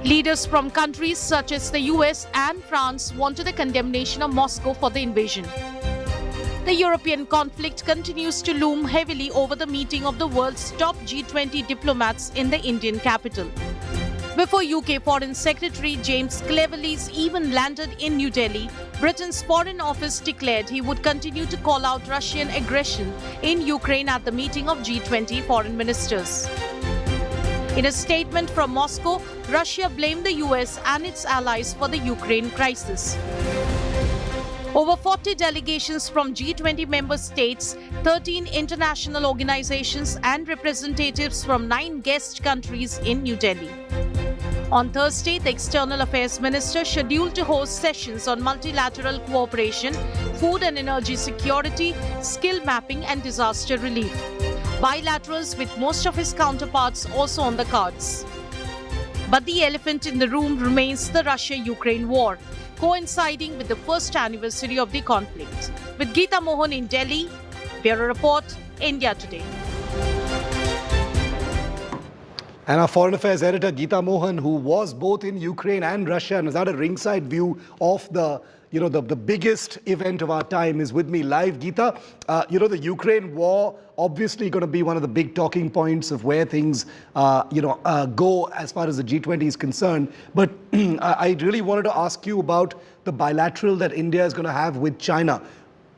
Leaders from countries such as the US and France wanted a condemnation of Moscow for the invasion. The European conflict continues to loom heavily over the meeting of the world's top G20 diplomats in the Indian capital. Before UK Foreign Secretary James Cleverly's even landed in New Delhi, Britain's Foreign Office declared he would continue to call out Russian aggression in Ukraine at the meeting of G20 foreign ministers. In a statement from Moscow, Russia blamed the US and its allies for the Ukraine crisis. Over 40 delegations from G20 member states, 13 international organizations, and representatives from 9 guest countries in New Delhi. On Thursday, the External Affairs Minister scheduled to host sessions on multilateral cooperation, food and energy security, skill mapping, and disaster relief. Bilaterals with most of his counterparts also on the cards. But the elephant in the room remains the Russia-Ukraine war, coinciding with the first anniversary of the conflict. With Geeta Mohan in Delhi, Bureau Report, India Today. And our Foreign Affairs editor, Geeta Mohan, who was both in Ukraine and Russia and has had a ringside view of the biggest event of our time, is with me live. Geeta, the Ukraine war, obviously going to be one of the big talking points of where things, go as far as the G20 is concerned. But I really wanted to ask you about the bilateral that India is going to have with China.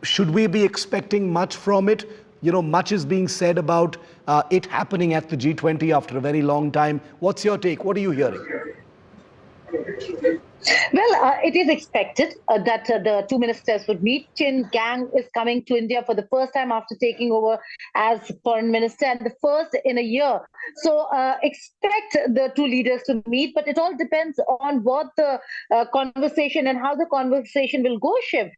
Should we be expecting much from it? Much is being said about it happening at the G20 after a very long time. What's your take? What are you hearing? Well, it is expected that the two ministers would meet. Qin Gang is coming to India for the first time after taking over as foreign minister, and the first in a year. So expect the two leaders to meet, but it all depends on what the conversation and how the conversation will go, Shiv.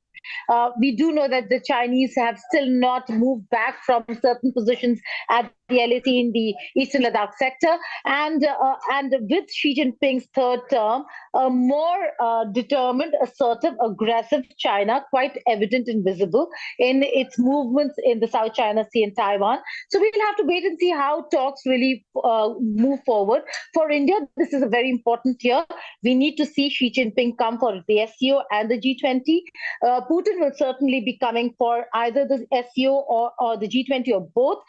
We do know that the Chinese have still not moved back from certain positions at the LAC in the Eastern Ladakh sector, and with Xi Jinping's third term, a more determined, assertive, aggressive China, quite evident and visible in its movements in the South China Sea and Taiwan. So we'll have to wait and see how talks really move forward. For India, this is a very important year. We need to see Xi Jinping come for the SCO and the G20. Putin will certainly be coming for either the SCO or the G20 or both.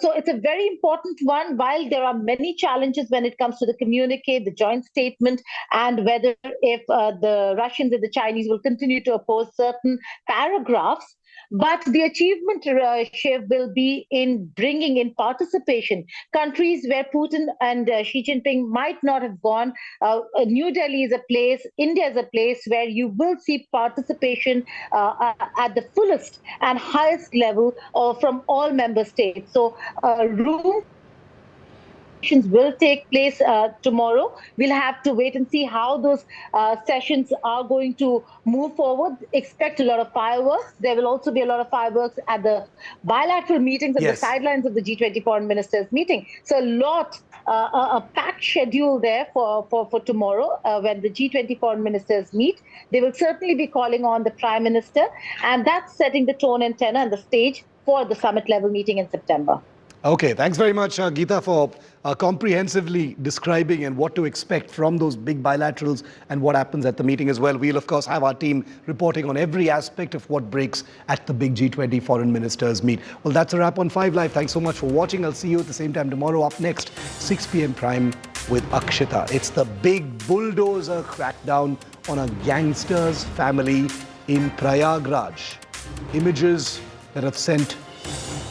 So it's a very important one. While there are many challenges when it comes to the communique, the joint statement, and whether if the Russians and the Chinese will continue to oppose certain paragraphs, but the achievement, Shiv, will be in bringing in participation. Countries where Putin and Xi Jinping might not have gone, New Delhi is a place, India is a place where you will see participation at the fullest and highest level from all member states. So room will take place tomorrow. We'll have to wait and see how those sessions are going to move forward. Expect a lot of fireworks. There will also be a lot of fireworks at the bilateral meetings and the sidelines of the G20 foreign ministers meeting. So a packed schedule there for tomorrow when the G20 foreign ministers meet. They will certainly be calling on the Prime Minister, and that's setting the tone and tenor and the stage for the summit level meeting in September. Okay, thanks very much, Geeta, for comprehensively describing and what to expect from those big bilaterals and what happens at the meeting as well. We'll, of course, have our team reporting on every aspect of what breaks at the big G20 foreign ministers meet. Well, that's a wrap on 5 Live. Thanks so much for watching. I'll see you at the same time tomorrow. Up next, 6 p.m. Prime with Akshita. It's the big bulldozer crackdown on a gangster's family in Prayagraj. Images that have sent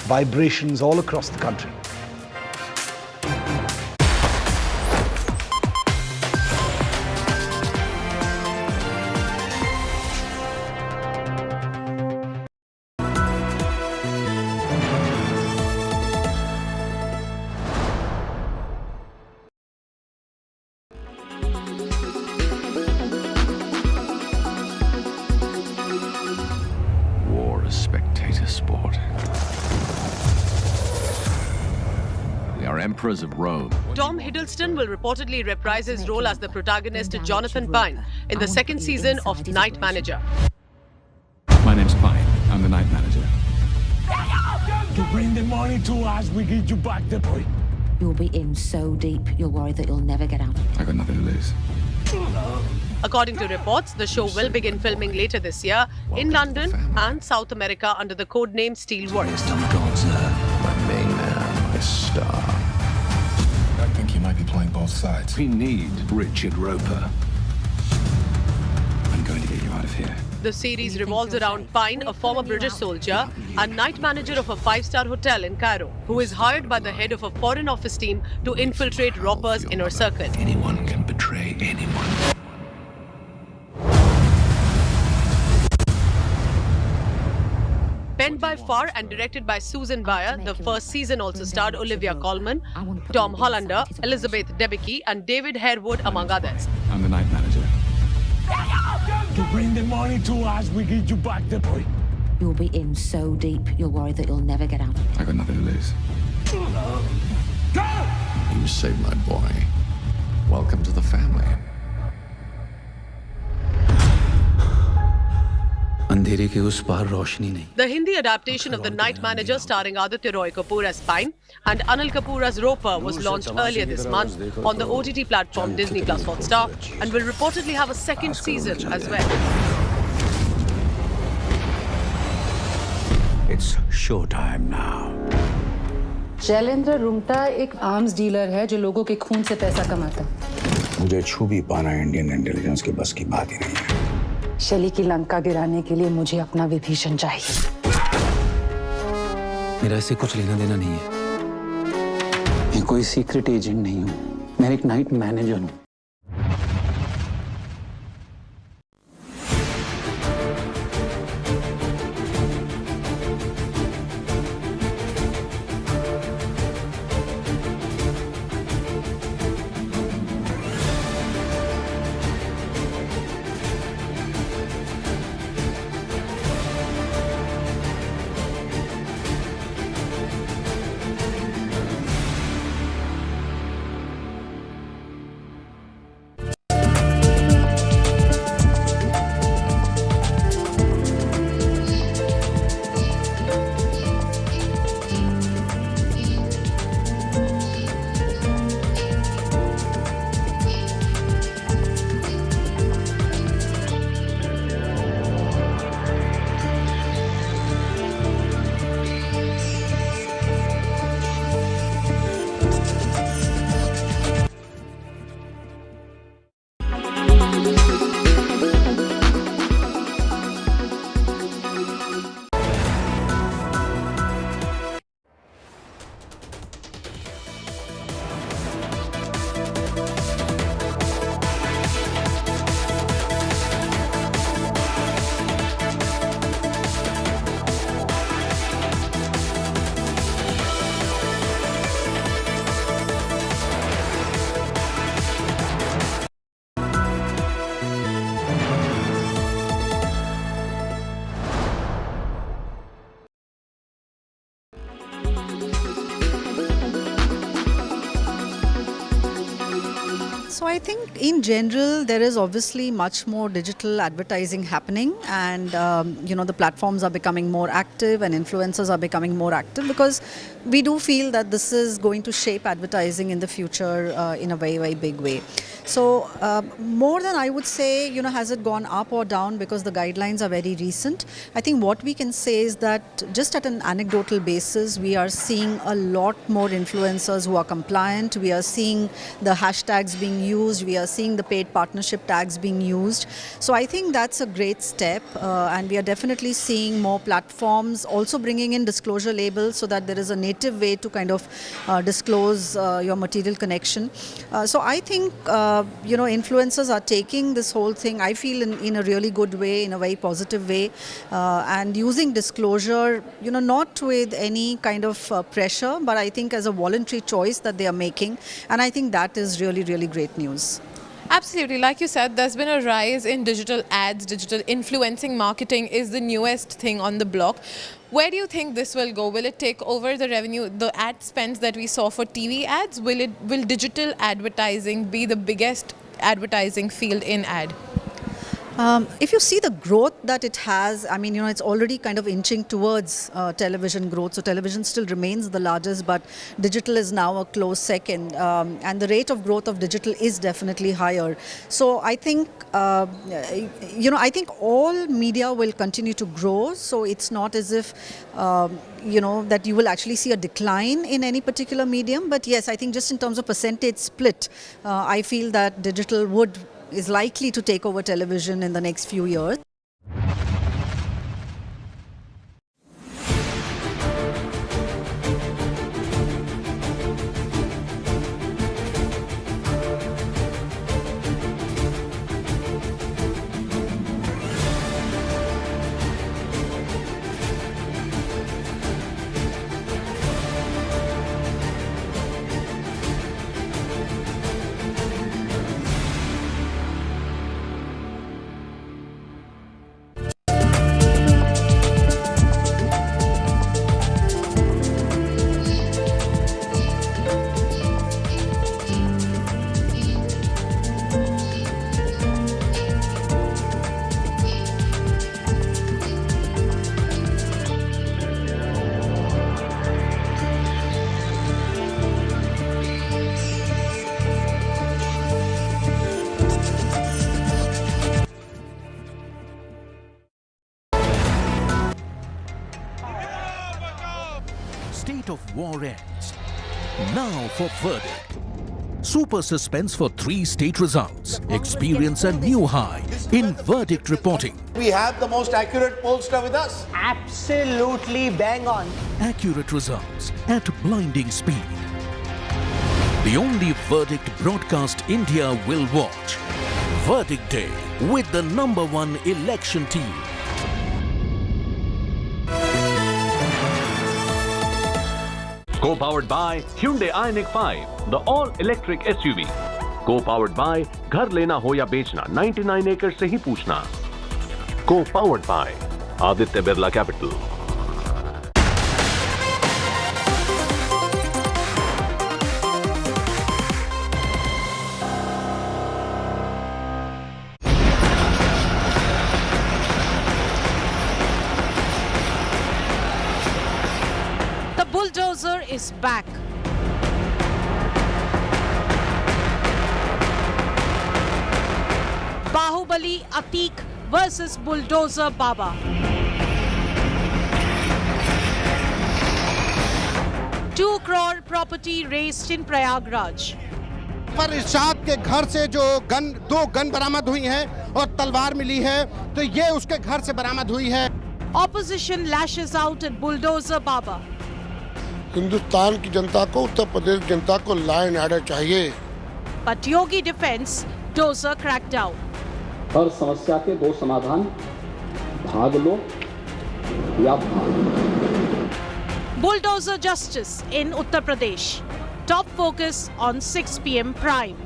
vibrations all across the country. War is spectator sport. We are emperors of Rome. Tom Hiddleston will reportedly reprise his role as the protagonist Jonathan Pine in the second season of Night Manager. My name's Pine. I'm the night manager. To bring the money to us, we give you back the boy. You'll be in so deep, you'll worry that you'll never get out. I got nothing to lose. According to reports, the show will begin filming later this year in London and South America under the codename Steelworks. My main man, my star. I think you might be playing both sides. We need Richard Roper. I'm going to get you out of here. The series revolves around Pine, a former British soldier and night manager of a 5-star hotel in Cairo, who is hired by the head of a foreign office team to infiltrate Roper's inner circle. Anyone can betray anyone. Written by Farr and directed by Susan Bayer, the first season also starred Olivia Colman, Tom Hollander, Elizabeth Debicki, and David Harewood, among others. I'm the night manager. To bring the money to us, we give you back the boy. You'll be in so deep, you'll worry that you'll never get out. I got nothing to lose. You saved my boy. Welcome to the family. अंधेरे के उस पार रोशनी नहीं. The Hindi adaptation of The Night Manager starring Aditya Roy Kapoor as Pine and Anil Kapoor as Roper was launched earlier this month on the OTT platform Disney Plus Hotstar and will reportedly have a second season as well. It's showtime now. Shailendra Rungta एक arms dealer है जो लोगों के खून से पैसा कमाता है। मुझे छू भी पाना इंडियन इंटेलिजेंस के बस की बात ही नहीं है. शली की लंका गिराने के लिए मुझे अपना विभीषण चाहिए। मेरा इससे कुछ लेना देना नहीं है. मैं कोई सीक्रेट एजेंट नहीं हूँ. मैं एक नाइट मैनेजर हूँ. So I think in general there is obviously much more digital advertising happening, and the platforms are becoming more active and influencers are becoming more active, because we do feel that this is going to shape advertising in the future in a very, very big way. So more than I would say, has it gone up or down, because the guidelines are very recent. I think what we can say is that just at an anecdotal basis, we are seeing a lot more influencers who are compliant. We are seeing the hashtags being used. We are seeing the paid partnership tags being used. So I think that's a great step. And we are definitely seeing more platforms also bringing in disclosure labels, so that there is a native way to kind of disclose your material connection. So I think influencers are taking this whole thing, I feel, in a really good way, in a very positive way, and using disclosure, not with any kind of pressure, but I think as a voluntary choice that they are making. And I think that is really, really great news. Absolutely. Like you said, there's been a rise in digital ads. Digital influencing marketing is the newest thing on the block. Where do you think this will go? Will it take over the revenue, the ad spends that we saw for TV ads? Will digital advertising be the biggest advertising field in ad? If you see the growth that it has, I mean, it's already kind of inching towards television growth. So television still remains the largest, but digital is now a close second. And the rate of growth of digital is definitely higher. So I think, I think all media will continue to grow. So it's not as if, that you will actually see a decline in any particular medium. But yes, I think just in terms of percentage split, I feel that digital is likely to take over television in the next few years. state of war ends. Now for verdict. Super suspense for 3 state results. Experience a new high in verdict reporting. We have the most accurate pollster with us. Absolutely bang on. Accurate results at blinding speed. The only verdict broadcast India will watch. Verdict Day with the #1 election team. Co-powered by Hyundai Ioniq 5, the all-electric SUV. Co-powered by घर लेना हो या बेचना 99 acres से ही पूछना. Co-powered by Aditya Birla Capital. The bulldozer is back. Bahubali Atiq versus Bulldozer Baba. $2 crore property raised in Prayagraj. पर इरशाद के घर से जो दो गन बरामद हुई हैं और तलवार मिली है तो ये उसके घर से बरामद हुई है. Opposition lashes out at Bulldozer Baba. Hindustan की जनता को, उत्तर प्रदेश की जनता को लॉ एंड ऑर्डर चाहिए. But Yogi defends Dozer crackdown. हर समस्या के 2 समाधान, भाग लो या भाग. Bulldozer justice in Uttar Pradesh. Top focus on 6 p.m. Prime.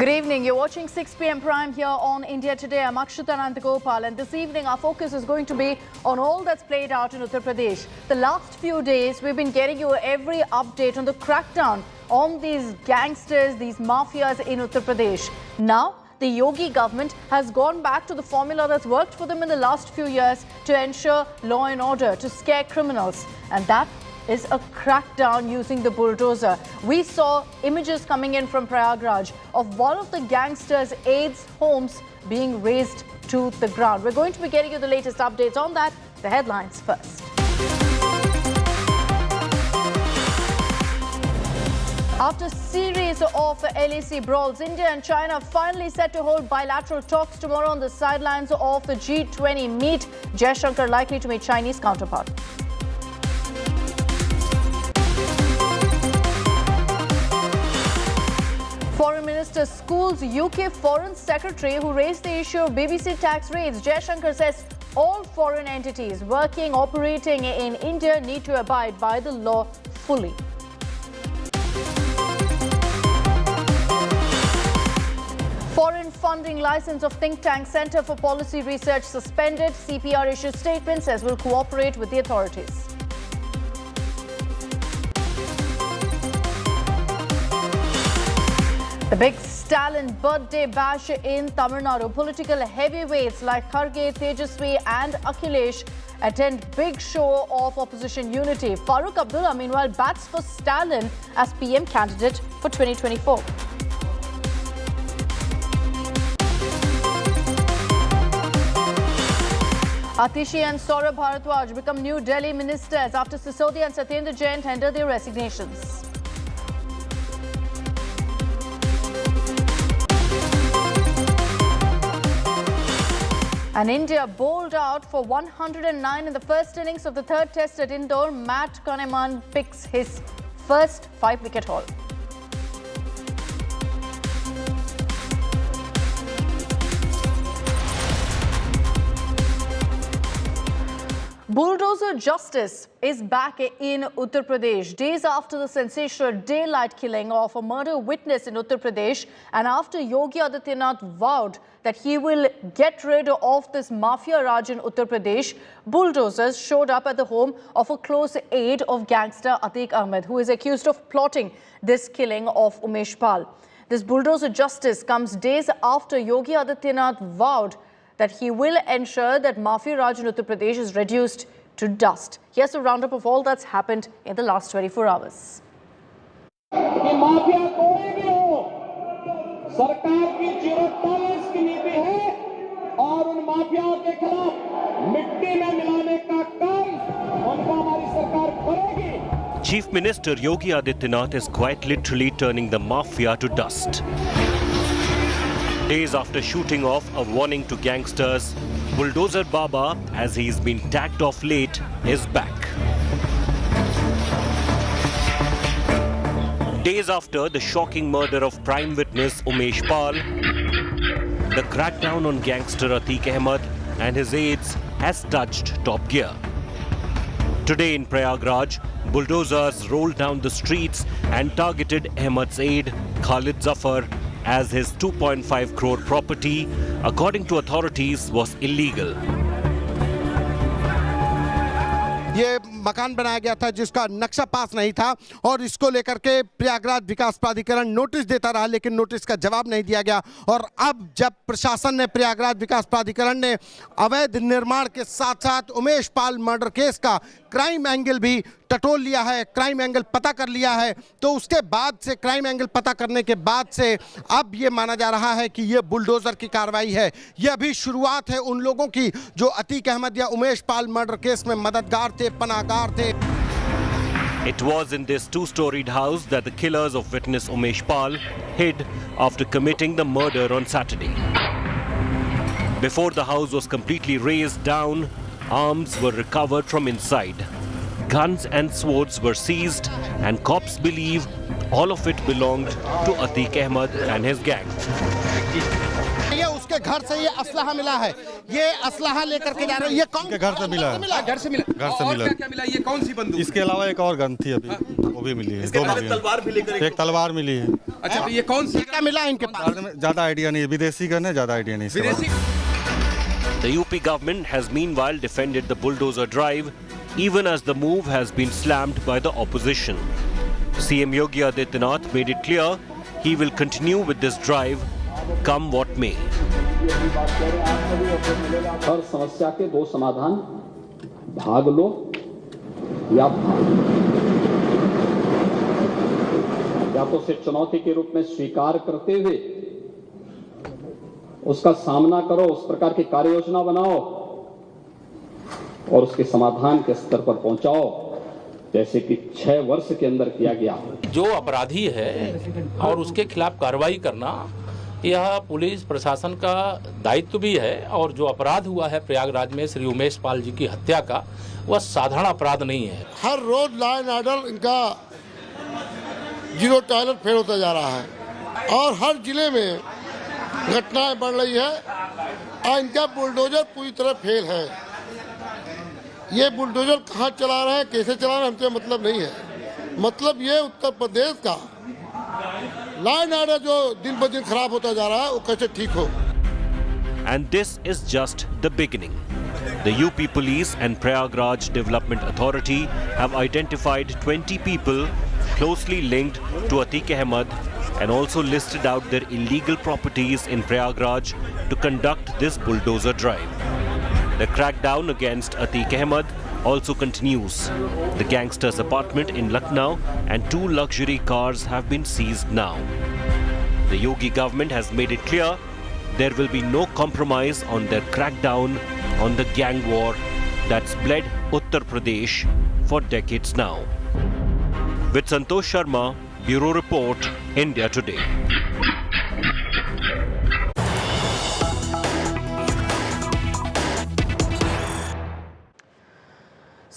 Good evening. You're watching 6 p.m. Prime here on India Today. I'm Akshita Nandagopal, and this evening our focus is going to be on all that's played out in Uttar Pradesh. The last few days, we've been getting you every update on the crackdown on these gangsters, these mafias in Uttar Pradesh. Now, the Yogi government has gone back to the formula that's worked for them in the last few years to ensure law and order, to scare criminals. And that is a crackdown using the bulldozer. We saw images coming in from Prayagraj of one of the gangsters' aides' homes being razed to the ground. We're going to be getting you the latest updates on that. The headlines first. After a series of LAC brawls, India and China finally set to hold bilateral talks tomorrow on the sidelines of the G20 meet. Jaishankar likely to meet Chinese counterpart. Foreign Minister schools UK Foreign Secretary who raised the issue of BBC tax raids. Jaishankar says all foreign entities operating in India need to abide by the law fully. Foreign funding license of think tank Centre for Policy Research suspended. CPR issued statement, says will cooperate with the authorities. The big Stalin birthday bash in Tamil Nadu. Political heavyweights like Kharge, Tejaswi and Akhilesh attend big show of opposition unity. Farooq Abdullah, meanwhile, bats for Stalin as PM candidate for 2024. Atishi and Saurabh Bharadwaj become new Delhi ministers after Sisodia and Satyendra Jain tender their resignations. And India bowled out for 109 in the first innings of the third test at Indore. Matt Kahneman picks his first 5-wicket haul. Bulldozer justice is back in Uttar Pradesh. Days after the sensational daylight killing of a murder witness in Uttar Pradesh, and after Yogi Adityanath vowed that he will get rid of this mafia raj in Uttar Pradesh, bulldozers showed up at the home of a close aide of gangster Atiq Ahmed, who is accused of plotting this killing of Umesh Pal. This bulldozer justice comes days after Yogi Adityanath vowed that he will ensure that Mafia Raj in Uttar Pradesh is reduced to dust. Here's a roundup of all that's happened in the last 24 hours. सरकार की zero tolerance की नीति है और उन माफियाओं के खिलाफ मिट्टी में मिलाने का काम उनको हमारी सरकार करेगी। Chief Minister Yogi Adityanath is quite literally turning the mafia to dust. Days after shooting off a warning to gangsters, Bulldozer Baba, as he's been tagged off late, is back. Days after the shocking murder of prime witness Umesh Pal, the crackdown on gangster Atiq Ahmed and his aides has touched top gear. Today in Prayagraj, bulldozers rolled down the streets and targeted Ahmed's aide Khalid Zafar as his 2.5 crore property, according to authorities, was illegal. ये मकान बनाया गया था जिसका नक्शा पास नहीं था और इसको लेकर के प्रयागराज विकास प्राधिकरण नोटिस देता रहा, लेकिन नोटिस का जवाब नहीं दिया गया। और अब जब प्रशासन ने, प्रयागराज विकास प्राधिकरण ने अवैध निर्माण के साथ साथ उमेश पाल मर्डर केस का क्राइम एंगल भी टटोल लिया है, क्राइम एंगल पता कर लिया है, तो उसके बाद से, क्राइम एंगल पता करने के बाद से अब ये माना जा रहा है कि ये बुलडोजर की कार्रवाई है। ये अभी शुरुआत है उन लोगों की जो अतीक अहमद या उमेश पाल मर्डर केस में मददगार थे, पनाहगार थे। It was in this two-storied house that the killers of witness Umesh Pal hid after committing the murder on Saturday. Before the house was completely razed down, arms were recovered from inside. Guns and swords were seized, and cops believe all of it belonged to Atiq Ahmed and his gang. ये उसके घर से ये असलहा मिला है, ये असलहा लेकर के जा रहे हैं। ये कौन के घर से मिला है? घर से मिला। घर से मिला। क्या मिला? ये कौन सी बंदूक? इसके अलावा एक और गन थी अभी, वो भी मिली है। दो मिली है। तलवार भी लेकर एक तलवार मिली है। अच्छा, ये कौन सी क्या मिला इनके पास? ज्यादा आइडिया नहीं है, विदेशी गन है, ज्यादा आइडिया नहीं। The UP government has meanwhile defended the bulldozer drive, even as the move has been slammed by the opposition. CM Yogi Adityanath made it clear he will continue with this drive, come what may. हर समस्या के दो समाधान, भाग लो या तो उसे चुनौती के रूप में स्वीकार करते हुए उसका सामना करो, उस प्रकार की कार्य योजना बनाओ और उसके समाधान के स्तर पर पहुंचाओ, जैसे कि 6 वर्ष के अंदर किया गया। जो अपराधी है और उसके खिलाफ कार्रवाई करना, यह पुलिस प्रशासन का दायित्व भी है। और जो अपराध हुआ है प्रयागराज में श्री उमेश पाल जी की हत्या का, वह साधारण अपराध नहीं है। हर रोज लॉ एंड ऑर्डर इनका जीरो टॉलरेंस फेल होता जा रहा है और हर जिले में घटनाएं बढ़ रही है और इनका बुलडोजर पूरी तरह फेल है। ये बुलडोजर कहाँ चला रहे हैं, कैसे चला रहे हैं, हमसे मतलब नहीं है। मतलब ये उत्तर प्रदेश का लॉ एंड ऑर्डर जो दिन ब दिन खराब होता जा रहा है, वो कैसे ठीक हो। And this is just the beginning. The UP Police and Prayagraj Development Authority have identified 20 people closely linked to Atiq Ahmed and also listed out their illegal properties in Prayagraj to conduct this bulldozer drive. The crackdown against Atiq Ahmed also continues. The gangster's apartment in Lucknow and 2 luxury cars have been seized now. The Yogi government has made it clear there will be no compromise on their crackdown on the gang war that's bled Uttar Pradesh for decades now. With Santosh Sharma, Bureau Report, India Today.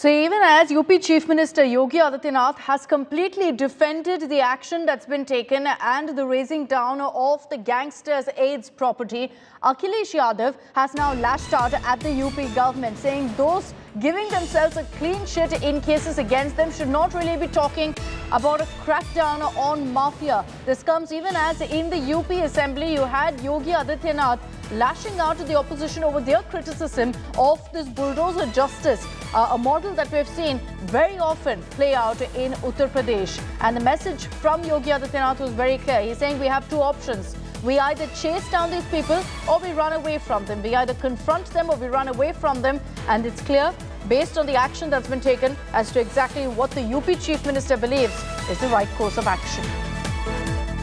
So even as UP Chief Minister Yogi Adityanath has completely defended the action that's been taken and the razing down of the gangsters' aides property, Akhilesh Yadav has now lashed out at the UP government, saying those giving themselves a clean sheet in cases against them should not really be talking about a crackdown on mafia. This comes even as in the UP Assembly you had Yogi Adityanath lashing out at the opposition over their criticism of this bulldozer justice, a model that we've seen very often play out in Uttar Pradesh. And the message from Yogi Adityanath was very clear. He's saying we have 2 options. We either chase down these people or we run away from them. We either confront them or we run away from them. And it's clear, based on the action that's been taken, as to exactly what the UP Chief Minister believes is the right course of action.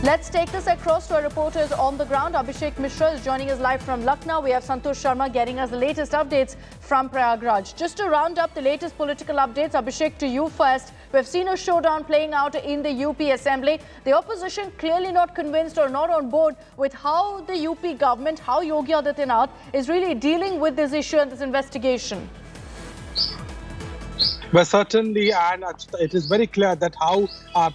Let's take this across to our reporters on the ground. Abhishek Mishra is joining us live from Lucknow. We have Santosh Sharma getting us the latest updates from Prayagraj. Just to round up the latest political updates, Abhishek, to you first. We've seen a showdown playing out in the UP Assembly. The opposition clearly not convinced or not on board with how the UP government, how Yogi Adityanath is really dealing with this issue and this investigation. Well, certainly, and it is very clear that how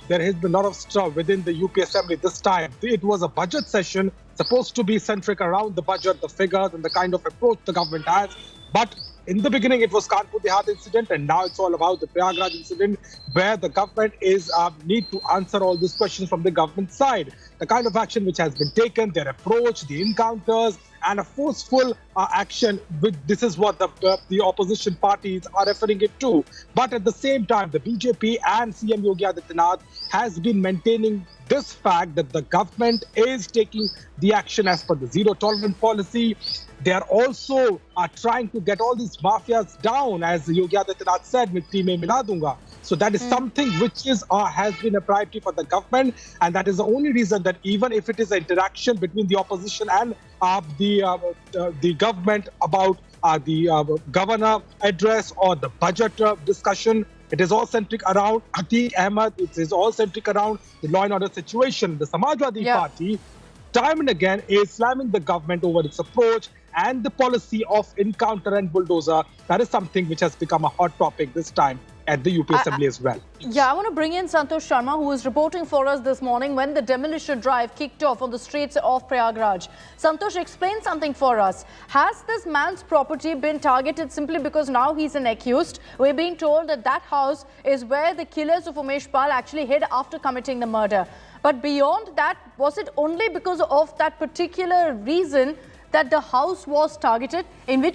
there has been a lot of stuff within the UP Assembly this time. It was a budget session supposed to be centric around the budget, the figures and the kind of approach the government has. But in the beginning, it was Kanpur Dehat incident, and now it's all about the Prayagraj incident, where the government is need to answer all these questions from the government side. The kind of action which has been taken, their approach, the encounters, and a forceful action. This is what the opposition parties are referring it to. But at the same time, the BJP and CM Yogi Adityanath has been maintaining this fact that the government is taking the action as per the zero tolerance policy. They are also trying to get all these mafias down, as Yogi Adityanath said, "Mitti mein mila dunga." So that is something which is has been a priority for the government, and that is the only reason that even if it is an interaction between the opposition and the government about the governor address or the budget discussion, it is all centric around Atiq Ahmed. It is all centric around the law and order situation. The Samajwadi Party, time and again, is slamming the government over its approach and the policy of encounter and bulldozer. That is something which has become a hot topic this time at the UP Assembly as well. Yeah, I want to bring in Santosh Sharma, who is reporting for us this morning when the demolition drive kicked off on the streets of Prayagraj. Santosh, explain something for us. Has this man's property been targeted simply because now he's an accused? We're being told that that house is where the killers of Umesh Pal actually hid after committing the murder. But beyond that, was it only because of that particular reason that the house was targeted? In which